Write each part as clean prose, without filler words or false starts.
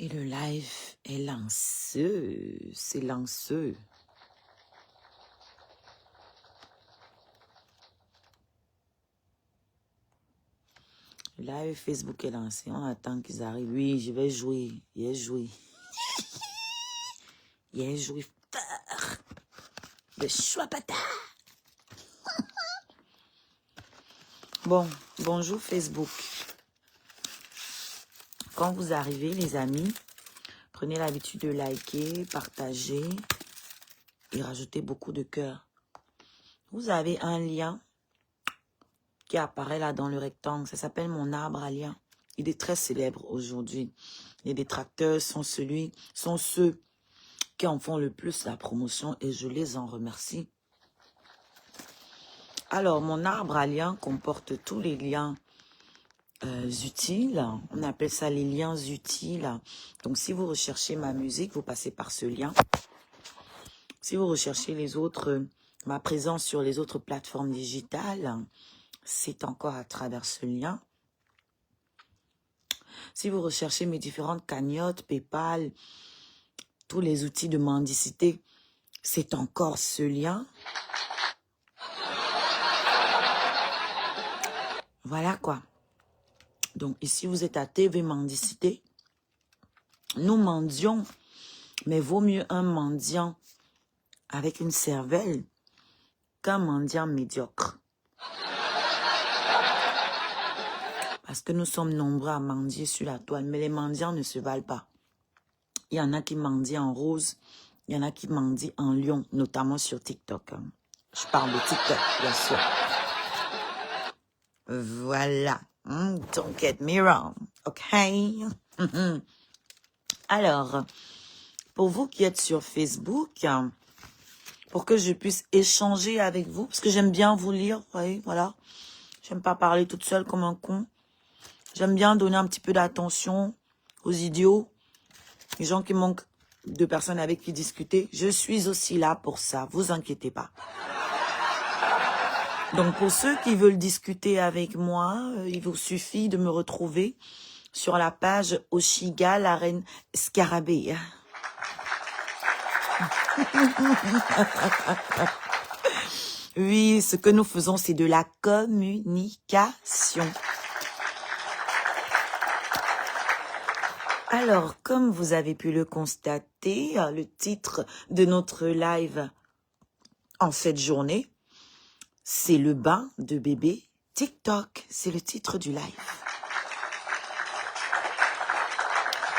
Et le live est lancé. C'est lancé. Le live Facebook est lancé. On attend qu'ils arrivent. Oui, je vais jouer. Il joué. Il joué fort. Le choix patate. Bon, bonjour Facebook. Quand vous arrivez, les amis, prenez l'habitude de liker, partager et rajouter beaucoup de cœurs. Vous avez un lien qui apparaît là dans le rectangle. Ça s'appelle mon arbre à lien. Il est très célèbre aujourd'hui. Les détracteurs sont ceux qui en font le plus la promotion et je les en remercie. Alors, mon arbre à lien comporte tous les liens utiles. On appelle ça les liens utiles. Donc, si vous recherchez ma musique, vous passez par ce lien. Si vous recherchez les autres, ma présence sur les autres plateformes digitales, c'est encore à travers ce lien. Si vous recherchez mes différentes cagnottes, PayPal, tous les outils de mendicité, c'est encore ce lien. Voilà quoi. Donc ici, vous êtes à TV Mendicité. Nous mendions, mais vaut mieux un mendiant avec une cervelle qu'un mendiant médiocre. Parce que nous sommes nombreux à mendier sur la toile, mais les mendiants ne se valent pas. Il y en a qui mendient en rose, il y en a qui mendient en lion, notamment sur TikTok. Je parle de TikTok, bien sûr. Voilà. Don't get me wrong, ok? Alors, pour vous qui êtes sur Facebook, pour que je puisse échanger avec vous, parce que j'aime bien vous lire, vous voyez, voilà. J'aime pas parler toute seule comme un con. J'aime bien donner un petit peu d'attention aux idiots, les gens qui manquent de personnes avec qui discuter. Je suis aussi là pour ça, vous inquiétez pas. Donc, pour ceux qui veulent discuter avec moi, il vous suffit de me retrouver sur la page Oshiga, la reine Scarabée. Oui, ce que nous faisons, c'est de la communication. Alors, comme vous avez pu le constater, le titre de notre live en cette journée, c'est le bain de bébé TikTok. C'est le titre du live.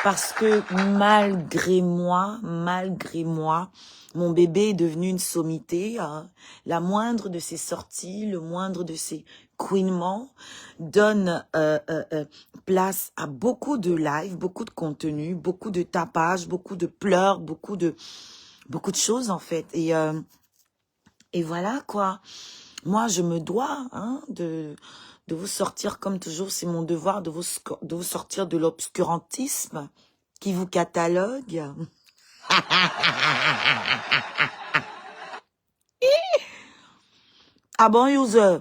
Parce que malgré moi, mon bébé est devenu une sommité. La moindre de ses sorties, le moindre de ses couinements donne place à beaucoup de live, beaucoup de contenu, beaucoup de tapage, beaucoup de pleurs, beaucoup de choses en fait. Et voilà quoi. Moi, je me dois de vous sortir comme toujours. C'est mon devoir de vous sortir de l'obscurantisme qui vous catalogue. Ah bon, user?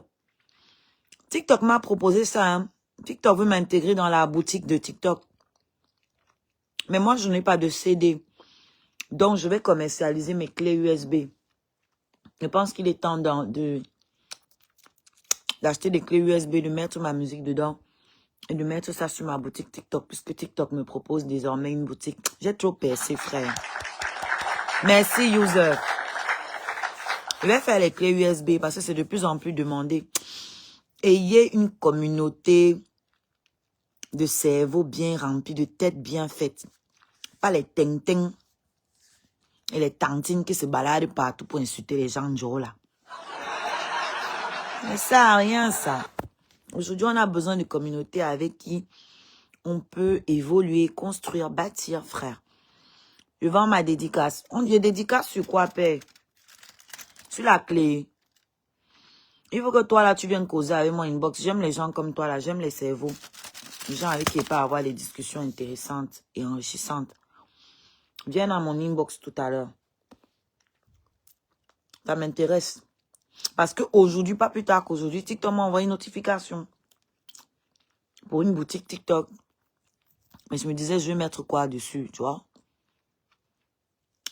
TikTok m'a proposé ça. TikTok veut m'intégrer dans la boutique de TikTok. Mais moi, je n'ai pas de CD. Donc, je vais commercialiser mes clés USB. Je pense qu'il est temps d'acheter des clés USB, de mettre ma musique dedans et de mettre ça sur ma boutique TikTok, puisque TikTok me propose désormais une boutique. J'ai trop percé, frère. Merci, user. Je vais faire les clés USB parce que c'est de plus en plus demandé. Ayez une communauté de cerveau bien rempli, de tête bien faite. Pas les ting-ting et les tantines qui se baladent partout pour insulter les gens de jour là. Mais ça n'a rien, ça. Aujourd'hui, on a besoin de communautés avec qui on peut évoluer, construire, bâtir, frère. Je vends ma dédicace. On dit dédicace sur quoi, père? Sur la clé. Il faut que toi, là, tu viennes causer avec moi inbox. J'aime les gens comme toi, là. J'aime les cerveaux. Les gens avec qui il peut avoir des discussions intéressantes et enrichissantes. Viens à mon inbox tout à l'heure. Ça m'intéresse. Parce qu'aujourd'hui, pas plus tard qu'aujourd'hui, TikTok m'a envoyé une notification pour une boutique TikTok. Mais je me disais, je vais mettre quoi dessus, tu vois.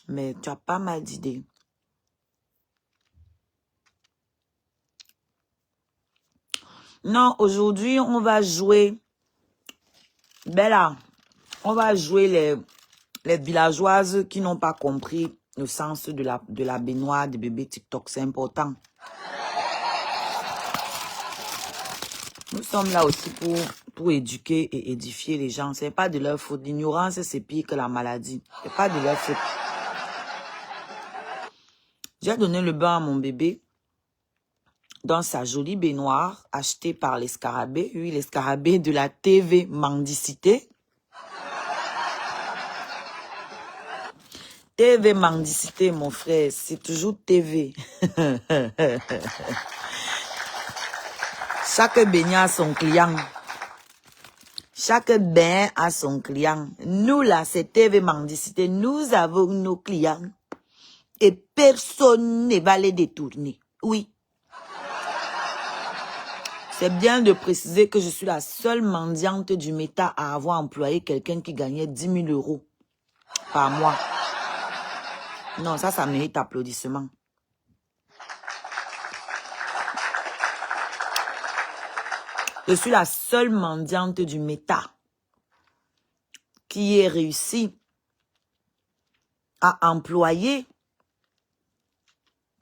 Mais tu as pas mal d'idées. Non, aujourd'hui, on va jouer... Bella, on va jouer les villageoises qui n'ont pas compris le sens de la baignoire des bébés TikTok. C'est important. Nous sommes là aussi pour éduquer et édifier les gens. Ce n'est pas de leur faute. L'ignorance, c'est pire que la maladie. Ce n'est pas de leur faute. J'ai donné le bain à mon bébé dans sa jolie baignoire achetée par les scarabées. Oui, les scarabées de la TV Mendicité. TV Mendicité, mon frère, c'est toujours TV. Chaque baigneur a son client. Chaque bain a son client. Nous, là, c'est TV Mendicité. Nous avons nos clients. Et personne ne va les détourner. Oui. C'est bien de préciser que je suis la seule mendiante du méta à avoir employé quelqu'un qui gagnait 10 000 € par mois. Non, ça mérite applaudissement. Je suis la seule mendiante du méta qui ait réussi à employer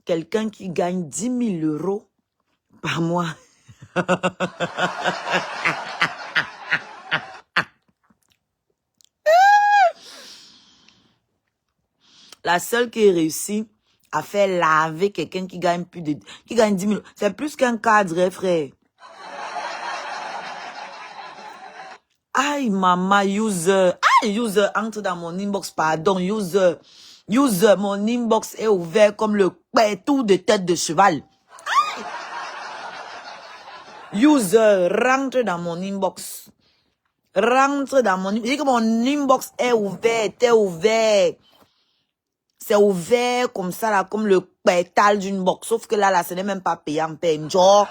quelqu'un qui gagne 10 000 € par mois. La seule qui ait réussi à faire laver quelqu'un qui gagne 10 000 €. C'est plus qu'un cadre, frère. Aïe, maman, user. Aïe, user, entre dans mon inbox, pardon, user. User, mon inbox est ouvert comme le pétou de tête de cheval. User, rentre dans mon inbox. Rentre dans mon inbox. Je dis que mon inbox est ouvert, t'es ouvert. C'est ouvert comme ça, là, comme le pétale d'une box. Sauf que là, ce n'est même pas payant, genre.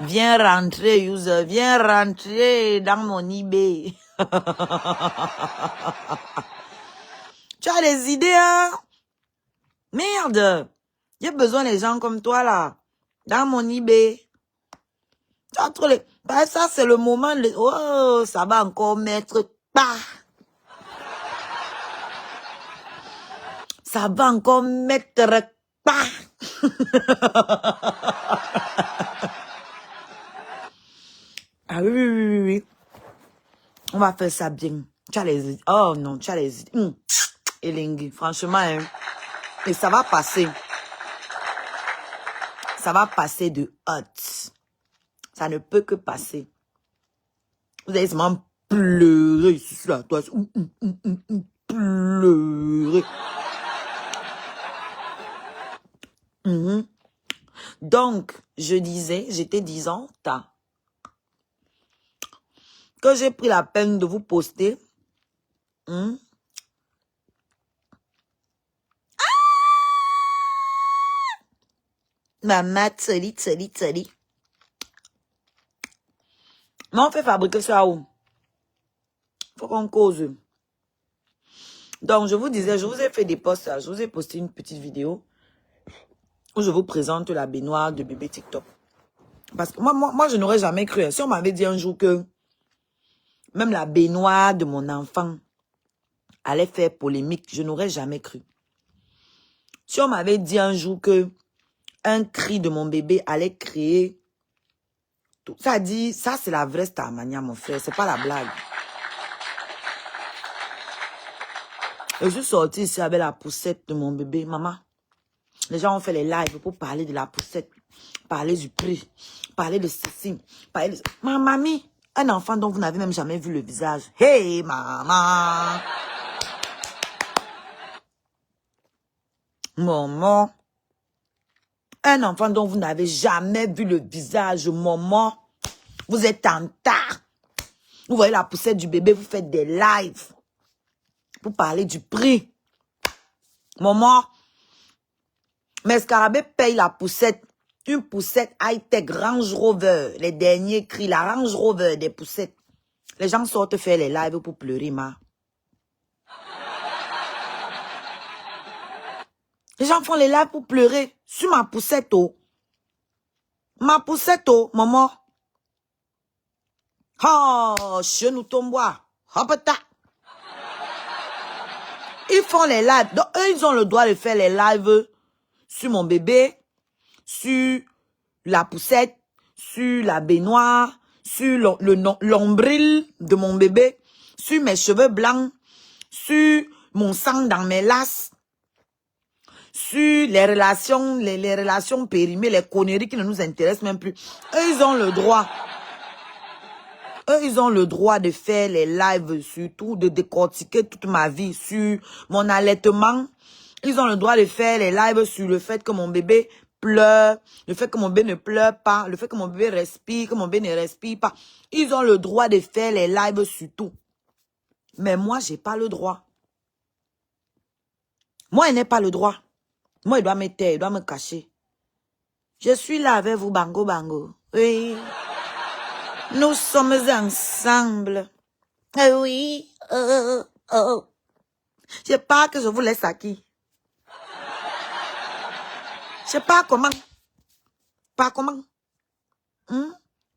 Viens rentrer, user. Viens rentrer dans mon eBay. Tu as des idées, hein? Merde. J'ai besoin des gens comme toi, là. Dans mon eBay. Tu as trop les... Ben, ça, c'est le moment. Oh, ça va encore mettre pas. Ça va encore mettre pas. Ah oui, oui, oui, oui. On va faire ça bien. Tu as les idées. Oh non, tu as les idées. Elengi, franchement, hein. Et ça va passer. Ça va passer de hot. Ça ne peut que passer. Vous allez seulement pleurer sur la toile. Pleurer. Donc, je disais, j'étais disante que j'ai pris la peine de vous poster. Maman, tsali. Mais on fait fabriquer ça où? Faut qu'on cause. Donc, je vous disais, je vous ai fait des posts, je vous ai posté une petite vidéo où je vous présente la baignoire de bébé TikTok. Parce que moi je n'aurais jamais cru. Si on m'avait dit un jour que même la baignoire de mon enfant allait faire polémique, je n'aurais jamais cru. Si on m'avait dit un jour que un cri de mon bébé allait créer... Tout, ça dit, ça c'est la vraie Starmania, mon frère, c'est pas la blague. Je suis sortie ici avec la poussette de mon bébé, maman. Les gens ont fait les lives pour parler de la poussette, parler du prix, parler de ceci, parler de... Ma mamie, un enfant dont vous n'avez même jamais vu le visage. Hey, maman! Maman! Un enfant dont vous n'avez jamais vu le visage, maman. Vous êtes en retard. Vous voyez la poussette du bébé, vous faites des lives pour parler du prix. Maman, mes scarabées payent la poussette. Une poussette high-tech Range Rover. Les derniers cris, la Range Rover des poussettes. Les gens sortent faire les lives pour pleurer, ma. Les gens font les lives pour pleurer sur ma poussette, oh. Ma poussette, oh, maman. Oh, chien nous tombe. Hopata. Ils font les lives. Donc, eux, ils ont le droit de faire les lives sur mon bébé, sur la poussette, sur la baignoire, sur l'ombril de mon bébé, sur mes cheveux blancs, sur mon sang dans mes lasses, sur les relations, les relations périmées, les conneries qui ne nous intéressent même plus. Eux, ils ont le droit. Eux, ils ont le droit de faire les lives sur tout, de décortiquer toute ma vie, sur mon allaitement. Ils ont le droit de faire les lives sur le fait que mon bébé pleure, le fait que mon bébé ne pleure pas, le fait que mon bébé respire, que mon bébé ne respire pas. Ils ont le droit de faire les lives sur tout. Mais moi, j'ai pas le droit. Moi, il n'a pas le droit. Moi, il doit me taire, il doit me cacher. Je suis là avec vous, bango, bango. Oui. Nous sommes ensemble. Eh oui. Je sais pas que je vous laisse à qui. Je sais pas comment. Pas comment. Vous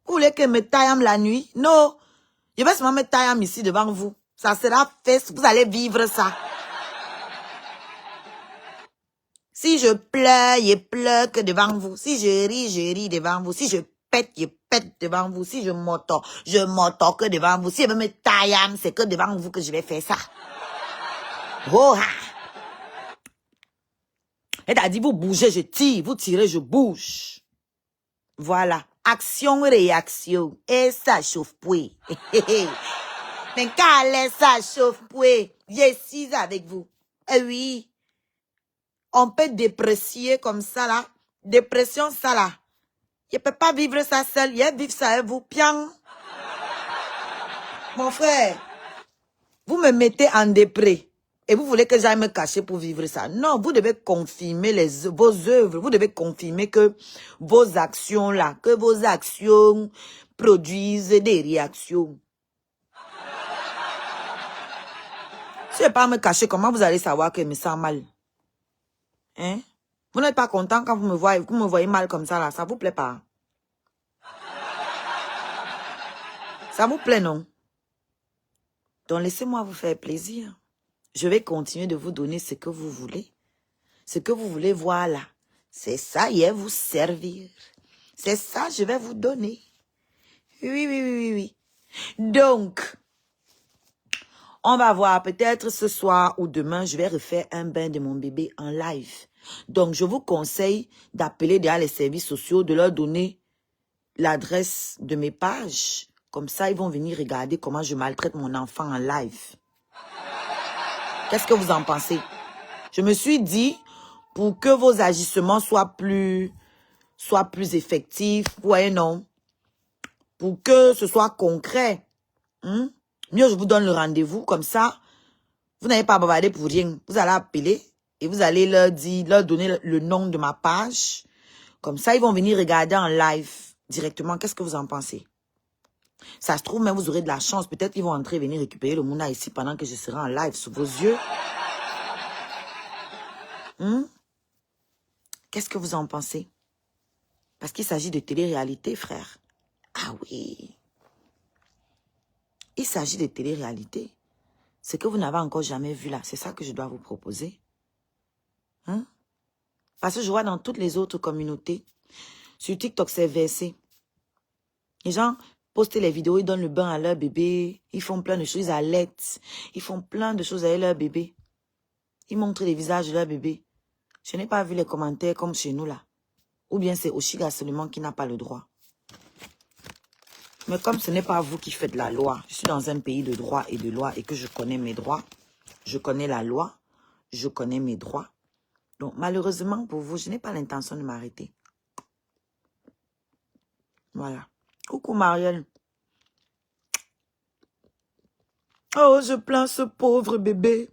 voulez que me taille la nuit? Non. Je vais seulement me tailler ici devant vous. Ça sera fait. Vous allez vivre ça. Si je pleure, je pleure que devant vous. Si je ris devant vous. Si je pète devant vous. Si je m'entends que devant vous. Si je veux me tailler, c'est que devant vous que je vais faire ça. Oh, ah. Et t'as dit, vous bougez, je tire. Vous tirez, je bouge. Voilà. Action, réaction. Et ça chauffe, puis. Mais quand ça chauffe, puis. Je suis avec vous. Eh oui. On peut déprécier comme ça, là. Dépression, ça, là. Je ne peux pas vivre ça seul. Je vais vivre ça avec vous. Piang. Mon frère, vous me mettez en dépré. Et vous voulez que j'aille me cacher pour vivre ça. Non, vous devez confirmer vos œuvres. Vous devez confirmer que vos actions là, que vos actions produisent des réactions. Si je ne vais pas me cacher, comment vous allez savoir que je me sens mal? Hein? Vous n'êtes pas content quand vous me voyez mal comme ça là. Ça vous plaît pas? Ça vous plaît, non? Donc laissez-moi vous faire plaisir. Je vais continuer de vous donner ce que vous voulez. Ce que vous voulez voir là. C'est ça, il va vous servir. C'est ça, je vais vous donner. Oui. Donc, on va voir peut-être ce soir ou demain, je vais refaire un bain de mon bébé en live. Donc, je vous conseille d'appeler derrière les services sociaux, de leur donner l'adresse de mes pages. Comme ça, ils vont venir regarder comment je maltraite mon enfant en live. Qu'est-ce que vous en pensez? Je me suis dit, pour que vos agissements soient plus effectifs, ouais, non. Pour que ce soit concret. Mieux, je vous donne le rendez-vous. Comme ça, vous n'allez pas bavarder pour rien. Vous allez appeler et vous allez leur donner le nom de ma page. Comme ça, ils vont venir regarder en live directement. Qu'est-ce que vous en pensez? Ça se trouve, même vous aurez de la chance. Peut-être qu'ils vont entrer et venir récupérer le mouna ici pendant que je serai en live sous vos yeux. Qu'est-ce que vous en pensez? Parce qu'il s'agit de télé-réalité, frère. Ah oui. Il s'agit de télé-réalité. Ce que vous n'avez encore jamais vu là, c'est ça que je dois vous proposer. Parce que je vois dans toutes les autres communautés, sur TikTok, c'est versé. Les gens postent les vidéos, ils donnent le bain à leur bébé, ils font plein de choses, ils allaitent, ils font plein de choses avec leur bébé. Ils montrent les visages de leur bébé. Je n'ai pas vu les commentaires comme chez nous là. Ou bien c'est Oshiga seulement qui n'a pas le droit. Mais comme ce n'est pas vous qui faites la loi, je suis dans un pays de droit et de loi et que je connais mes droits, je connais la loi, je connais mes droits. Donc malheureusement pour vous, je n'ai pas l'intention de m'arrêter. Voilà. Coucou Marielle. Oh, je plains ce pauvre bébé.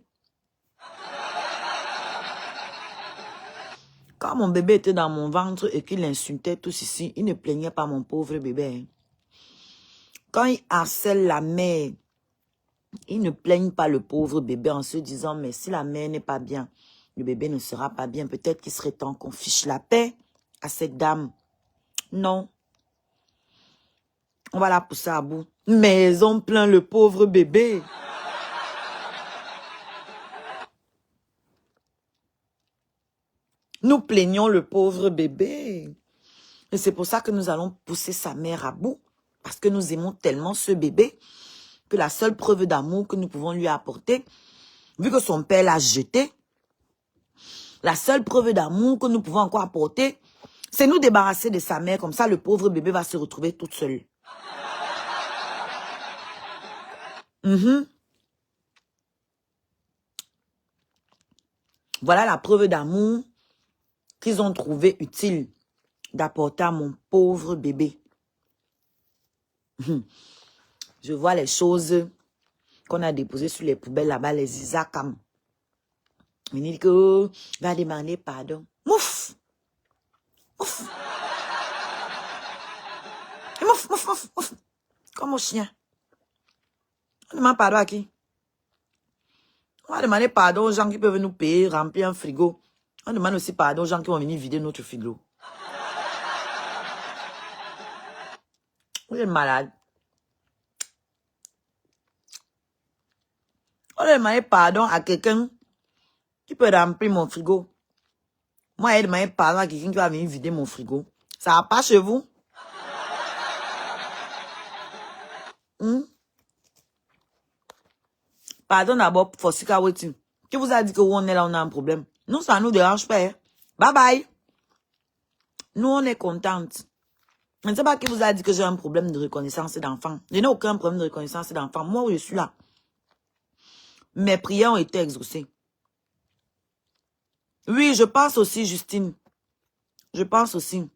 Quand mon bébé était dans mon ventre et qu'il insultait tous ici, il ne plaignait pas mon pauvre bébé. Quand ils harcèlent la mère, ils ne plaignent pas le pauvre bébé en se disant, mais si la mère n'est pas bien, le bébé ne sera pas bien. Peut-être qu'il serait temps qu'on fiche la paix à cette dame. Non. On va la pousser à bout. Mais on plaint le pauvre bébé. Nous plaignons le pauvre bébé. Et c'est pour ça que nous allons pousser sa mère à bout. Parce que nous aimons tellement ce bébé que la seule preuve d'amour que nous pouvons lui apporter, vu que son père l'a jeté, la seule preuve d'amour que nous pouvons encore apporter, c'est nous débarrasser de sa mère. Comme ça, le pauvre bébé va se retrouver toute seule. Voilà la preuve d'amour qu'ils ont trouvé utile d'apporter à mon pauvre bébé. Je vois les choses qu'on a déposées sur les poubelles là-bas, les Isakam. Il dit que va demander pardon. Mouf! Mouf! Mouf, mouf, mouf, mouf. Comme au chien. On demande pardon à qui? On va demander pardon aux gens qui peuvent nous payer, remplir un frigo. On demande aussi pardon aux gens qui vont venir vider notre frigo. Vous êtes malade. On va demander pardon à quelqu'un qui peut remplir mon frigo. Moi, elle demande pardon à quelqu'un qui va venir vider mon frigo. Ça va pas chez vous? Pardon d'abord pour Sika Waiting. Qui vous a dit que où on est là, on a un problème? Nous, ça nous dérange pas. Hein? Bye bye. Nous, on est contentes. Je ne sais pas qui vous a dit que j'ai un problème de reconnaissance d'enfant. Je n'ai aucun problème de reconnaissance d'enfant. Moi, je suis là. Mes prières ont été exaucées. Oui, je pense aussi, Justine. Je pense aussi.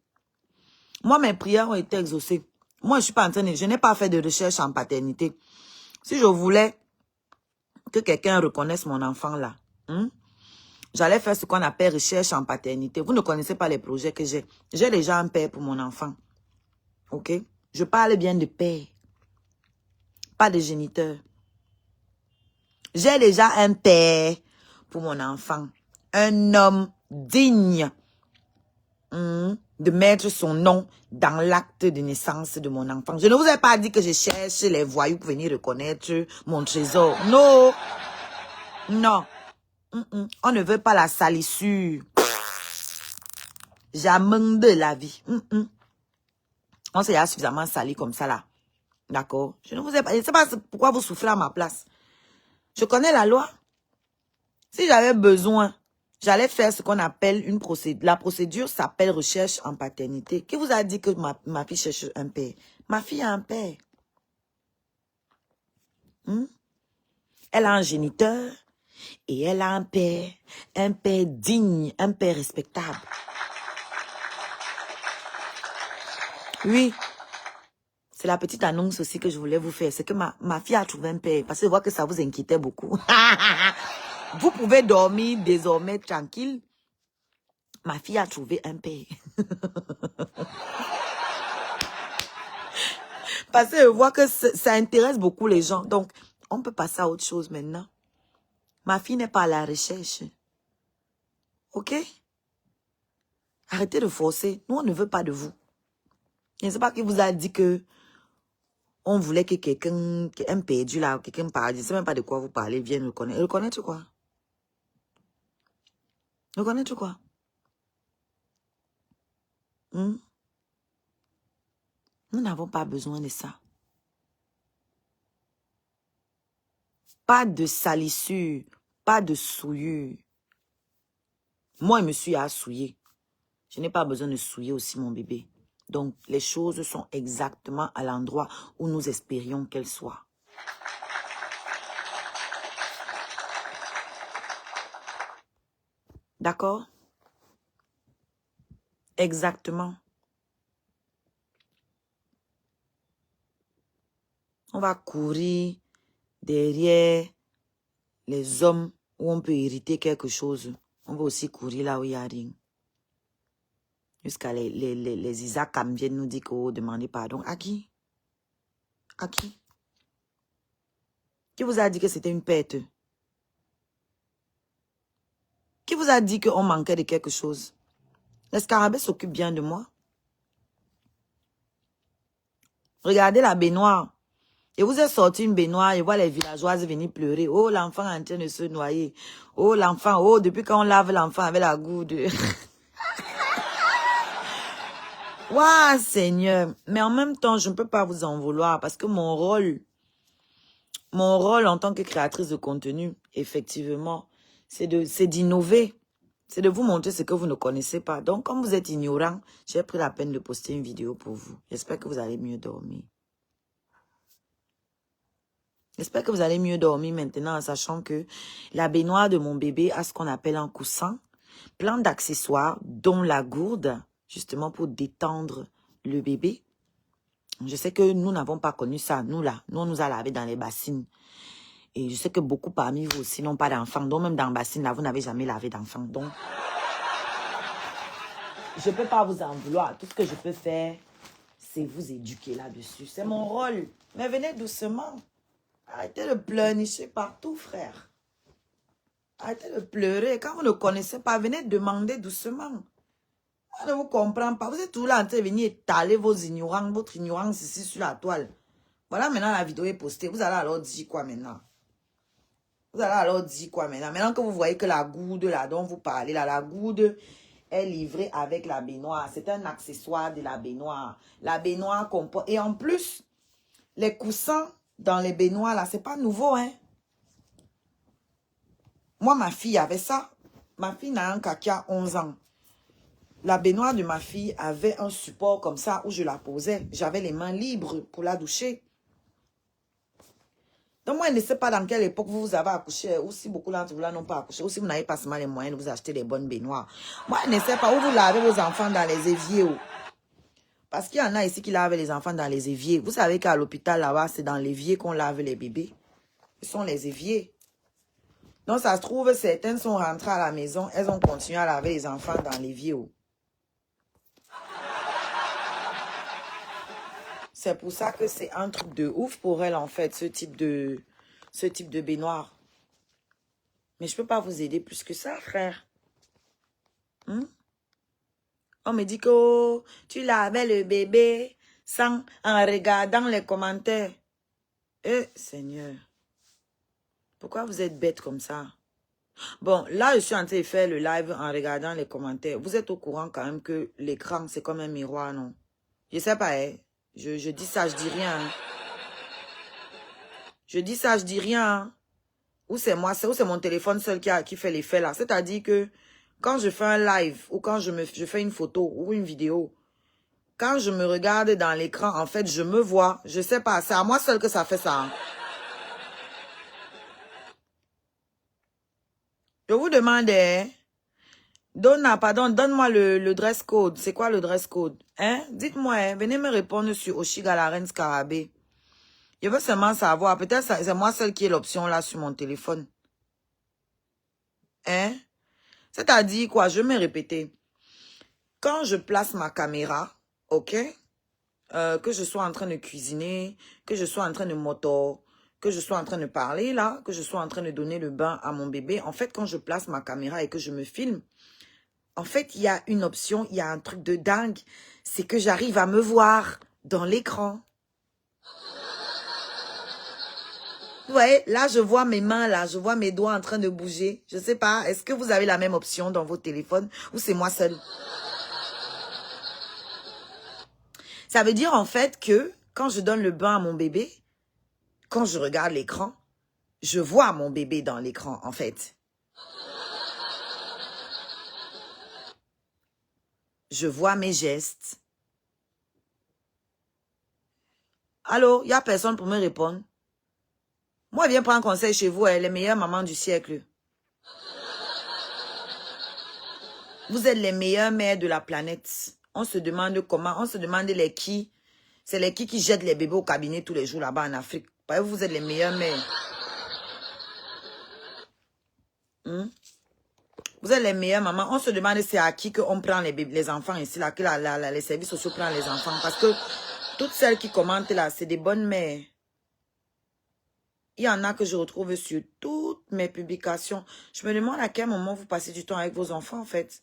Moi, mes prières ont été exaucées. Moi, je suis pas en train de... Je n'ai pas fait de recherche en paternité. Si je voulais que quelqu'un reconnaisse mon enfant là, j'allais faire ce qu'on appelle recherche en paternité. Vous ne connaissez pas les projets que j'ai. J'ai déjà un père pour mon enfant. Ok? Je parle bien de père. Pas de géniteur. J'ai déjà un père pour mon enfant. Un homme digne de mettre son nom dans l'acte de naissance de mon enfant. Je ne vous ai pas dit que je cherche les voyous pour venir reconnaître mon trésor. Non. Non. On ne veut pas la salissure. J'amène de la vie. On s'est déjà suffisamment sali comme ça là. D'accord? Je ne vous ai pas... Je ne sais pas pourquoi vous souffrez à ma place. Je connais la loi. Si j'avais besoin, j'allais faire ce qu'on appelle une procédure. La procédure s'appelle recherche en paternité. Qui vous a dit que ma fille cherche un père? Ma fille a un père. Elle a un géniteur et elle a un père digne, un père respectable. Oui. C'est la petite annonce aussi que je voulais vous faire. C'est que ma fille a trouvé un père. Parce que je vois que ça vous inquiétait beaucoup. Vous pouvez dormir désormais tranquille. Ma fille a trouvé un père. Parce que je vois que ça intéresse beaucoup les gens. Donc, on peut passer à autre chose maintenant. Ma fille n'est pas à la recherche. Ok? Arrêtez de forcer. Nous, on ne veut pas de vous. Je ne sais pas qui vous a dit que on voulait que quelqu'un, un perdu là, quelqu'un parle. Je ne sais même pas de quoi vous parlez, vienne reconnaître. Reconnaître quoi? Reconnaître quoi? Nous n'avons pas besoin de ça. Pas de salissure, pas de souillure. Moi, je me suis assouillée. Je n'ai pas besoin de souiller aussi mon bébé. Donc, les choses sont exactement à l'endroit où nous espérions qu'elles soient. D'accord? Exactement. On va courir derrière les hommes où on peut hériter quelque chose. On va aussi courir là où il n'y a rien. Jusqu'à les Isaac viennent nous dire qu'on demandait pardon. À qui? À qui? Qui vous a dit que c'était une pète? Qui vous a dit qu'on manquait de quelque chose? Le scarabée s'occupe bien de moi. Regardez la baignoire. Et vous êtes sorti une baignoire et voit les villageoises venir pleurer. Oh, l'enfant est en train de se noyer. Oh, l'enfant, oh, depuis quand on lave l'enfant avec la goutte. Waouh, Seigneur. Mais en même temps, je ne peux pas vous en vouloir parce que mon rôle en tant que créatrice de contenu, effectivement, c'est d'innover. C'est de vous montrer ce que vous ne connaissez pas. Donc, comme vous êtes ignorant, j'ai pris la peine de poster une vidéo pour vous. J'espère que vous allez mieux dormir. J'espère que vous allez mieux dormir maintenant en sachant que la baignoire de mon bébé a ce qu'on appelle un coussin, plein d'accessoires, dont la gourde, justement pour détendre le bébé. Je sais que nous n'avons pas connu ça, nous là. Nous, on nous a lavé dans les bassines. Et je sais que beaucoup parmi vous aussi n'ont pas d'enfants. Donc même dans la bassine là, vous n'avez jamais lavé d'enfant. Donc, je ne peux pas vous en vouloir. Tout ce que je peux faire, c'est vous éduquer là-dessus. C'est mon rôle. Mais venez doucement. Arrêtez de pleurnicher partout, frère. Arrêtez de pleurer. Quand vous ne connaissez pas, venez demander doucement. Moi, je ne vous comprends pas. Vous êtes tout là en train de venir étaler votre ignorance ici sur la toile. Voilà, maintenant la vidéo est postée. Vous allez alors dire quoi maintenant? Vous allez alors dire quoi maintenant? Maintenant que vous voyez que la gourde là dont vous parlez, là, la gourde est livrée avec la baignoire. C'est un accessoire de la baignoire. La baignoire comporte... Et en plus, les coussins dans les baignoires là, c'est pas nouveau, hein? Moi, ma fille avait ça. Ma fille n'a un qui a 11 ans. La baignoire de ma fille avait un support comme ça où je la posais. J'avais les mains libres pour la doucher. Donc, moi, je ne sais pas dans quelle époque vous avez accouché, ou si beaucoup d'entre vous là n'ont pas accouché, ou si vous n'avez pas seulement les moyens de vous acheter des bonnes baignoires. Moi, je ne sais pas où vous lavez vos enfants dans les éviers. Parce qu'il y en a ici qui lavent les enfants dans les éviers. Vous savez qu'à l'hôpital, là-bas, c'est dans l'évier qu'on lave les bébés. Ce sont les éviers. Donc, ça se trouve, certaines sont rentrées à la maison, elles ont continué à laver les enfants dans l'évier. C'est pour ça que c'est un truc de ouf pour elle, en fait, ce type de baignoire. Mais je ne peux pas vous aider plus que ça, frère. On me dit que oh, tu lavais le bébé en regardant les commentaires. Eh, Seigneur. Pourquoi vous êtes bête comme ça? Bon, là, je suis en train de faire le live en regardant les commentaires. Vous êtes au courant quand même que l'écran, c'est comme un miroir, non? Je sais pas, hein. Je dis ça, je dis rien. Hein. Je dis ça, je dis rien. Hein. Ou c'est moi, ou c'est mon téléphone seul qui fait l'effet là. C'est-à-dire que quand je fais un live ou quand je fais une photo ou une vidéo, quand je me regarde dans l'écran, en fait, je me vois. Je sais pas, c'est à moi seul que ça fait ça. Hein. Je vous demande, donne-moi le dress code. C'est quoi le dress code? Hein? Dites-moi, hein, venez me répondre sur Oshiga la reine scarabée. Je veux seulement savoir. Peut-être c'est moi seul qui ai l'option là sur mon téléphone. Hein? C'est-à-dire quoi? Je vais me répéter. Quand je place ma caméra, ok? Que je sois en train de cuisiner, que je sois en train de que je sois en train de parler là, que je sois en train de donner le bain à mon bébé. En fait, quand je place ma caméra et que je me filme, en fait, il y a une option, il y a un truc de dingue. C'est que j'arrive à me voir dans l'écran. Vous voyez, là, je vois mes mains, là, je vois mes doigts en train de bouger. Je sais pas, est-ce que vous avez la même option dans vos téléphones ou c'est moi seul? Ça veut dire en fait que quand je donne le bain à mon bébé, quand je regarde l'écran, je vois mon bébé dans l'écran, en fait. Je vois mes gestes. Allô, il n'y a personne pour me répondre. Moi, viens prendre conseil chez vous, les meilleures mamans du siècle. Vous êtes les meilleures mères de la planète. On se demande comment, on se demande les qui. C'est les qui jettent les bébés au cabinet tous les jours là-bas en Afrique. Vous êtes les meilleures mères. Vous êtes les meilleures mamans. On se demande c'est à qui qu'on prend les enfants ici, là, que les services sociaux prennent les enfants. Parce que Toutes celles qui commentent là, c'est des bonnes mères. Il y en a que je retrouve sur toutes mes publications. Je me demande à quel moment vous passez du temps avec vos enfants, en fait.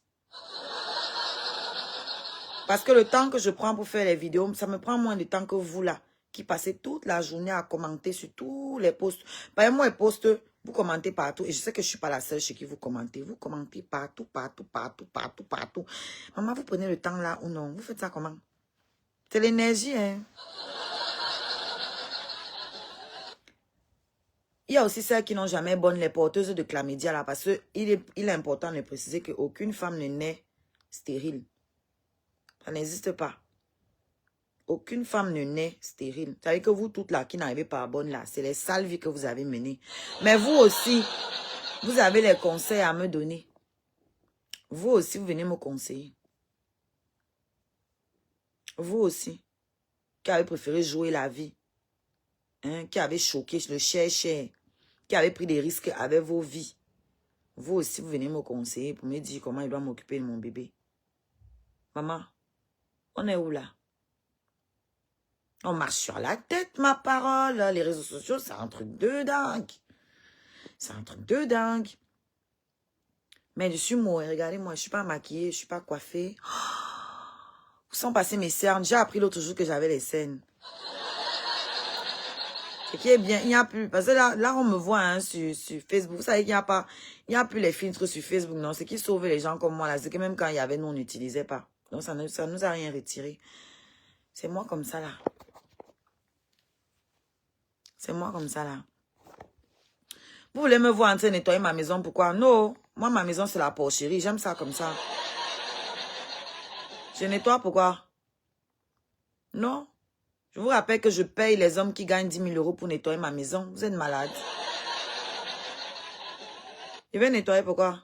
Parce que le temps que je prends pour faire les vidéos, ça me prend moins de temps que vous, là, qui passez toute la journée à commenter sur tous les posts. Par exemple, moi, les posts, vous commentez partout. Et je sais que je ne suis pas la seule chez qui vous commentez. Vous commentez partout, partout, partout, partout, partout. Maman, vous prenez le temps là ou non? Vous faites ça comment? C'est l'énergie, hein? Il y a aussi celles qui n'ont jamais bonne, les porteuses de chlamydia là, parce qu'il est important de préciser qu'aucune femme ne naît stérile. Ça n'existe pas. Aucune femme ne naît stérile. Vous savez que vous toutes là qui n'arrivez pas à bonne là, c'est les sales vies que vous avez menées. Mais vous aussi, vous avez les conseils à me donner. Vous aussi, vous venez me conseiller. Vous aussi, qui avez préféré jouer la vie, hein, qui avez choqué le cher, qui avez pris des risques avec vos vies. Vous aussi, vous venez me conseiller pour me dire comment il doit m'occuper de mon bébé. Maman, on est où là? On marche sur la tête, ma parole. Les réseaux sociaux, c'est un truc de dingue. C'est un truc de dingue. Mais je suis moi, regardez-moi, je suis pas maquillée, je suis pas coiffée. Où sont passées mes cernes? J'ai appris l'autre jour que j'avais les cernes. Ce qui est bien, il n'y a plus. Parce que là on me voit hein, sur Facebook. Vous savez qu'il n'y a pas, il n'y a plus les filtres sur Facebook. Non, ce qui sauve les gens comme moi là, c'est que même quand il y avait, nous, on n'utilisait pas. Donc ça nous a rien retiré. C'est moi comme ça là. C'est moi comme ça là. Vous voulez me voir en train de nettoyer ma maison, pourquoi? Non, moi ma maison c'est la porcherie, j'aime ça comme ça. Je nettoie pourquoi? Non. Je vous rappelle que je paye les hommes qui gagnent 10 000 € pour nettoyer ma maison. Vous êtes malade. Je vais nettoyer pourquoi?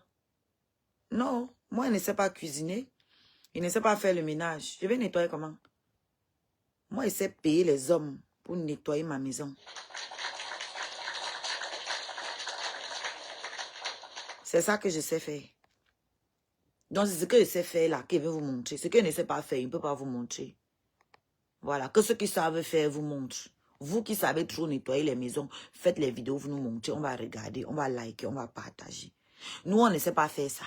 Non, moi je ne sais pas cuisiner. Je ne sais pas faire le ménage. Je vais nettoyer comment? Moi je sais payer les hommes pour nettoyer ma maison. C'est ça que je sais faire. Donc, c'est ce que je sais faire là, qu'il veut vous montrer. Ce que je ne sais pas faire, il ne peut pas vous montrer. Voilà, que ceux qui savent faire vous montrent. Vous qui savez toujours nettoyer les maisons, faites les vidéos, vous nous montrez, on va regarder, on va liker, on va partager. Nous, on ne sait pas faire ça.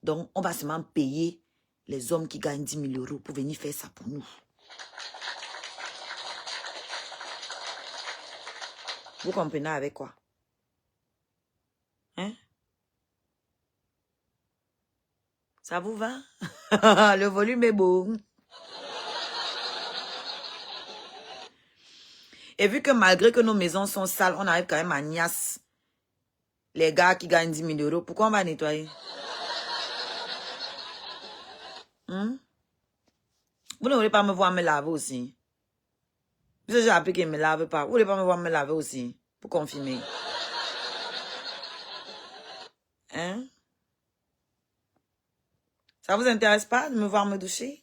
Donc, on va seulement payer les hommes qui gagnent 10 000 € pour venir faire ça pour nous. Vous comprenez avec quoi? Hein? Ça vous va? Le volume est beau. Et vu que malgré que nos maisons sont sales, on arrive quand même à niasse les gars qui gagnent 10 000 €. Pourquoi on va nettoyer? Hein? Vous ne voulez pas me voir me laver aussi? Parce que j'ai appris qu'il ne me lave pas. Vous ne voulez pas me voir me laver aussi? Pour confirmer. Hein? Ça vous intéresse pas de me voir me doucher?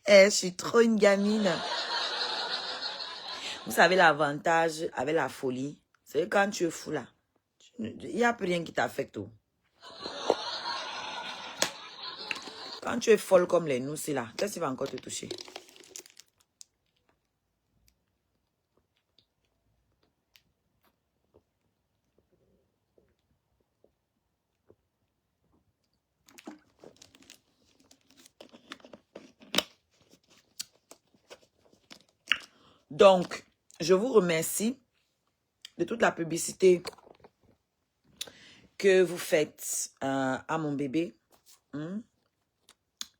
Je suis trop une gamine. Vous savez l'avantage avec la folie, c'est que quand tu es fou là, il n'y a plus rien qui t'affecte. Quand tu es folle comme les nous, c'est là, qu'est-ce qui va encore te toucher? Donc, je vous remercie de toute la publicité que vous faites à mon bébé.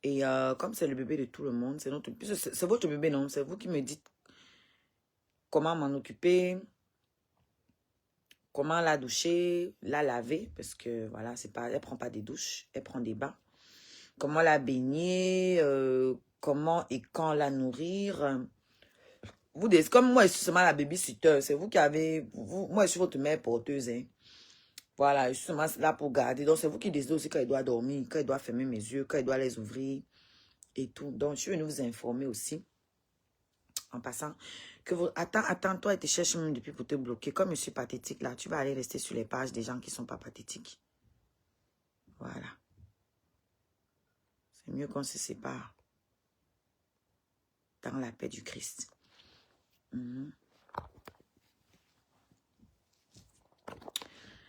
Et comme c'est le bébé de tout le monde, c'est votre bébé, non? C'est vous qui me dites comment m'en occuper, comment la doucher, la laver, parce que voilà, c'est pas, elle prend pas des douches, elle prend des bains. Comment la baigner, comment et quand la nourrir. Vous dites, comme moi, je suis seulement la babysitter, c'est vous qui avez, moi, je suis votre mère porteuse, hein. Voilà, je suis seulement là pour garder. Donc, c'est vous qui décidez aussi quand elle doit dormir, quand elle doit fermer mes yeux, quand elle doit les ouvrir et tout. Donc, je suis venue vous informer aussi, en passant, que vous... Attends, toi, elle te cherche même depuis pour te bloquer. Comme je suis pathétique, là, tu vas aller rester sur les pages des gens qui ne sont pas pathétiques. Voilà. C'est mieux qu'on se sépare dans la paix du Christ.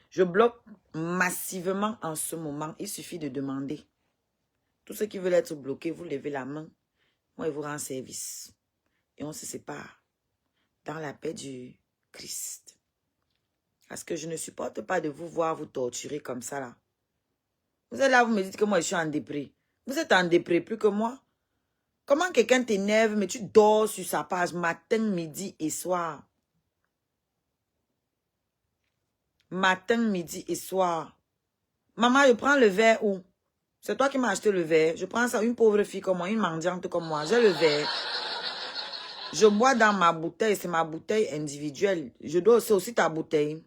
Je bloque massivement en ce moment. Il suffit de demander. Tous ceux qui veulent être bloqués, vous levez la main. Moi, je vous rends service. Et on se sépare dans la paix du Christ. Parce que je ne supporte pas de vous voir vous torturer comme ça là. Vous êtes là, vous me dites que moi je suis en dépré. Vous êtes en dépré plus que moi. Comment quelqu'un t'énerve, mais tu dors sur sa page matin, midi et soir. Matin, midi et soir. Maman, je prends le verre où? C'est toi qui m'as acheté le verre. Je prends ça, une pauvre fille comme moi, une mendiante comme moi. J'ai le verre. Je bois dans ma bouteille. C'est ma bouteille individuelle. Je dois aussi ta bouteille.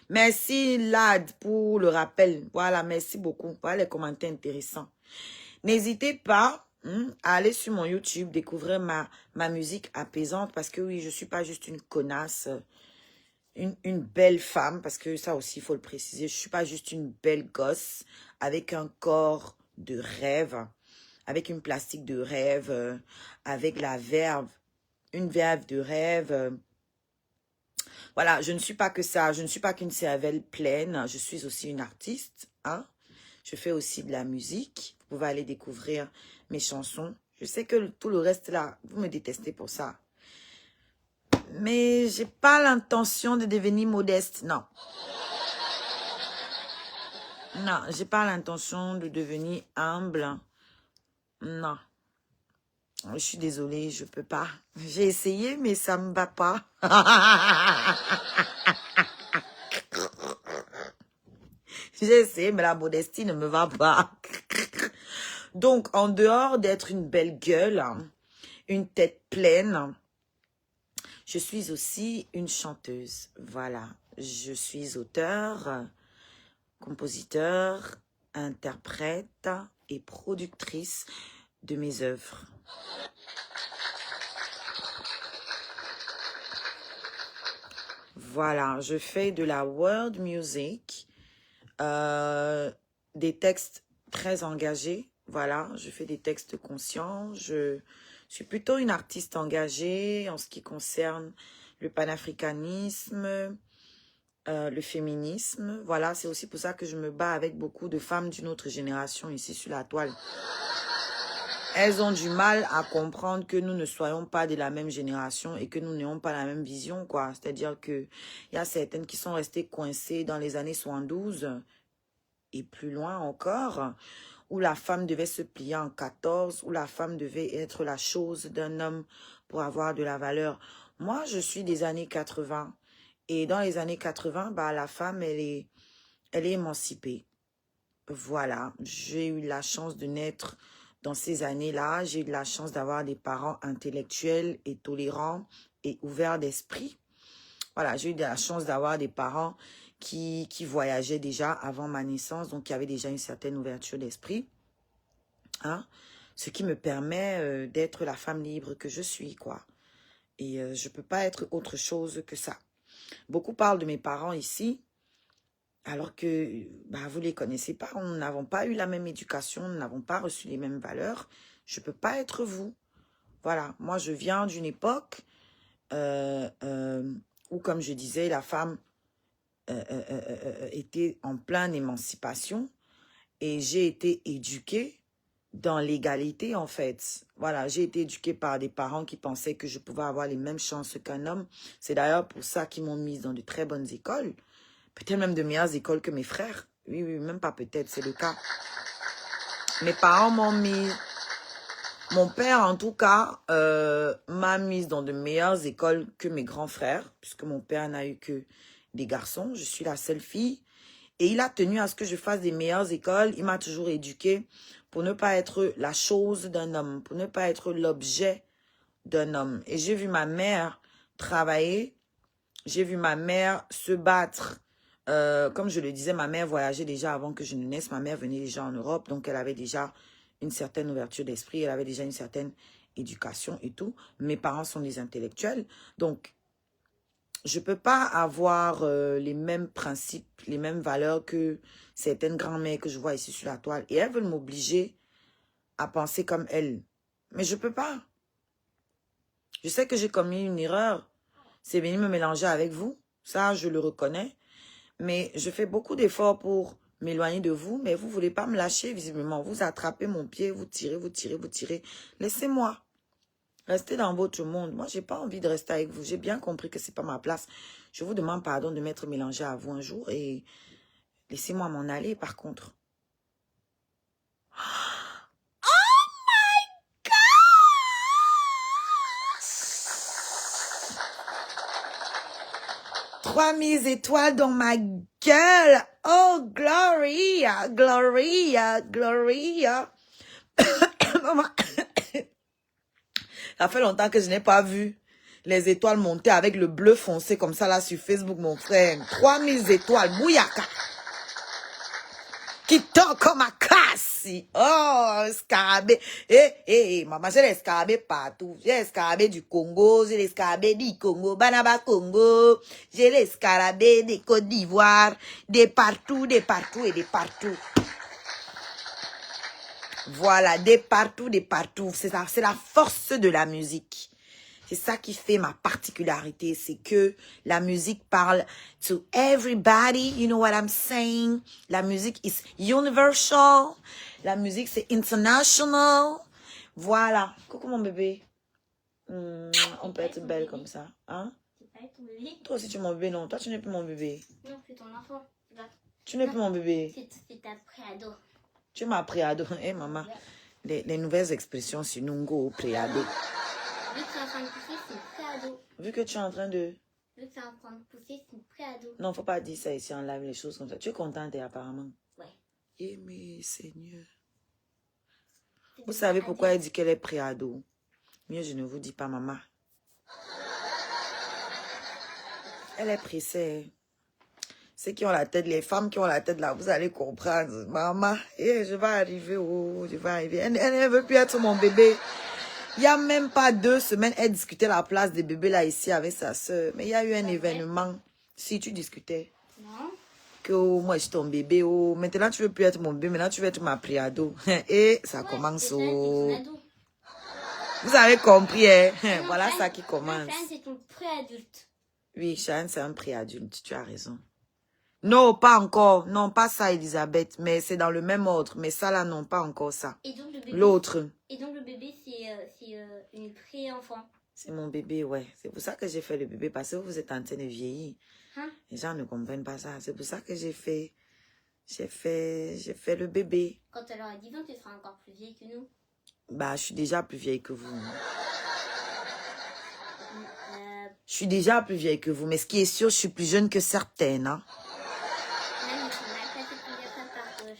Merci, Lad, pour le rappel. Voilà, merci beaucoup. Voilà les commentaires intéressants. N'hésitez pas à aller sur mon YouTube, découvrir ma musique apaisante. Parce que oui, je ne suis pas juste une connasse. Une belle femme, parce que ça aussi, il faut le préciser. Je ne suis pas juste une belle gosse avec un corps de rêve, avec une plastique de rêve, avec la verve, une verve de rêve. Voilà, je ne suis pas que ça. Je ne suis pas qu'une cervelle pleine. Je suis aussi une artiste. Hein? Je fais aussi de la musique. Vous pouvez aller découvrir mes chansons. Je sais que tout le reste là, vous me détestez pour ça. Mais j'ai pas l'intention de devenir modeste, non. Non, j'ai pas l'intention de devenir humble. Non. Je suis désolée, je peux pas. J'ai essayé, mais ça me va pas. J'ai essayé, mais la modestie ne me va pas. Donc, en dehors d'être une belle gueule, une tête pleine, je suis aussi une chanteuse. Voilà. Je suis auteure, compositeur, interprète et productrice de mes œuvres. Voilà, je fais de la world music, des textes très engagés. Voilà, je fais des textes conscients. Je suis plutôt une artiste engagée en ce qui concerne le panafricanisme, le féminisme. Voilà, c'est aussi pour ça que je me bats avec beaucoup de femmes d'une autre génération ici sur la toile. Elles ont du mal à comprendre que nous ne soyons pas de la même génération et que nous n'ayons pas la même vision, quoi. C'est-à-dire que il y a certaines qui sont restées coincées dans les années 72 et plus loin encore, où la femme devait se plier en 14, où la femme devait être la chose d'un homme pour avoir de la valeur. Moi, je suis des années 80. Et dans les années 80, bah, la femme, elle est émancipée. Voilà, j'ai eu la chance de naître dans ces années-là. J'ai eu la chance d'avoir des parents intellectuels et tolérants et ouverts d'esprit. Voilà, j'ai eu la chance d'avoir des parents qui voyageaient déjà avant ma naissance, donc qui avaient déjà une certaine ouverture d'esprit. Hein? Ce qui me permet d'être la femme libre que je suis, quoi. Et je ne peux pas être autre chose que ça. Beaucoup parlent de mes parents ici, alors que bah, vous ne les connaissez pas. Nous n'avons pas eu la même éducation, nous n'avons pas reçu les mêmes valeurs. Je ne peux pas être vous. Voilà, moi je viens d'une époque où, comme je disais, la femme était en pleine émancipation et j'ai été éduquée dans l'égalité, en fait. Voilà, j'ai été éduquée par des parents qui pensaient que je pouvais avoir les mêmes chances qu'un homme. C'est d'ailleurs pour ça qu'ils m'ont mise dans de très bonnes écoles. Peut-être même de meilleures écoles que mes frères. Oui, oui, même pas peut-être, c'est le cas. Mes parents m'ont mis... Mon père, en tout cas, m'a mise dans de meilleures écoles que mes grands frères, puisque mon père n'a eu que des garçons. Je suis la seule fille. Et il a tenu à ce que je fasse des meilleures écoles. Il m'a toujours éduquée pour ne pas être la chose d'un homme, pour ne pas être l'objet d'un homme. Et j'ai vu ma mère travailler, j'ai vu ma mère se battre. Comme je le disais, ma mère voyageait déjà avant que je ne naisse. Ma mère venait déjà en Europe, donc elle avait déjà une certaine ouverture d'esprit, elle avait déjà une certaine éducation et tout. Mes parents sont des intellectuels, donc je peux pas avoir les mêmes principes, les mêmes valeurs que certaines grand-mères que je vois ici sur la toile. Et elles veulent m'obliger à penser comme elles. Mais je peux pas. Je sais que j'ai commis une erreur. C'est venir me mélanger avec vous. Ça, je le reconnais. Mais je fais beaucoup d'efforts pour m'éloigner de vous. Mais vous ne voulez pas me lâcher, visiblement. Vous attrapez mon pied, vous tirez, vous tirez, vous tirez. Laissez-moi. Restez dans votre monde. Moi, j'ai pas envie de rester avec vous. J'ai bien compris que c'est pas ma place. Je vous demande pardon de m'être mélangé à vous un jour. Et laissez-moi m'en aller, par contre. 3000 étoiles dans ma gueule. Oh, Gloria, Gloria, Gloria. Maman, ça fait longtemps que je n'ai pas vu les étoiles monter avec le bleu foncé comme ça là sur Facebook, mon frère. 3000 étoiles, bouyaka. Qui tombe comme un cassi. Oh, scarabée. Maman, j'ai les scarabées partout. J'ai les scarabées du Congo, j'ai les scarabées du Congo, Banaba Congo. J'ai les scarabées des Côte d'Ivoire, de partout et de partout. Voilà, de partout, de partout. C'est la force de la musique. C'est ça qui fait ma particularité, c'est que la musique parle to everybody, you know what I'm saying? La musique is universal, la musique c'est international. Voilà. Coucou mon bébé. On peut être belle comme ça. Hein? C'est pas ton bébé? Toi aussi tu es mon bébé, non? Toi tu n'es plus mon bébé. Non, c'est ton enfant. Tu n'es plus mon bébé. C'est ta préado. Tu m'as préado. Eh maman, les nouvelles expressions sur Nungo, préado. Vu que tu es en train de pousser, c'est une préado. Vu que tu es en train de... Vu que tu es en train de pousser, c'est une préado. Non, faut pas dire ça ici en live, les choses comme ça. Tu es contente apparemment? Ouais. Eh mais Seigneur. Vous savez pourquoi elle dit qu'elle est préado? Mieux, je ne vous dis pas, maman. Elle est pressée. Ceux qui ont la tête, les femmes qui ont la tête là, vous allez comprendre. Maman, je vais arriver, je vais arriver. Elle ne veut plus être mon bébé. Il n'y a même pas 2 semaines, elle discutait la place des bébés là ici avec sa soeur. Mais il y a eu un événement. Si tu discutais. Non. Que moi je suis ton bébé. Maintenant tu veux plus être mon bébé. Maintenant tu veux être ma préado. Et ça commence. Vous avez compris, hein? Non, voilà ça qui commence. Chane, c'est ton préadulte. Oui, Chane, c'est un préadulte. Tu as raison. Non, pas encore. Non, pas ça, Elisabeth. Mais c'est dans le même ordre. Mais ça, là, non, pas encore ça. L'autre. Et donc, le bébé, c'est une pré-enfant. C'est mon bébé, ouais. C'est pour ça que j'ai fait le bébé. Parce que vous êtes en train de vieillir. Hein? Les gens ne comprennent pas ça. C'est pour ça que j'ai fait le bébé. Quand tu auras 10 ans, tu seras encore plus vieille que nous. Bah, je suis déjà plus vieille que vous. Je suis déjà plus vieille que vous. Mais ce qui est sûr, je suis plus jeune que certaines, hein.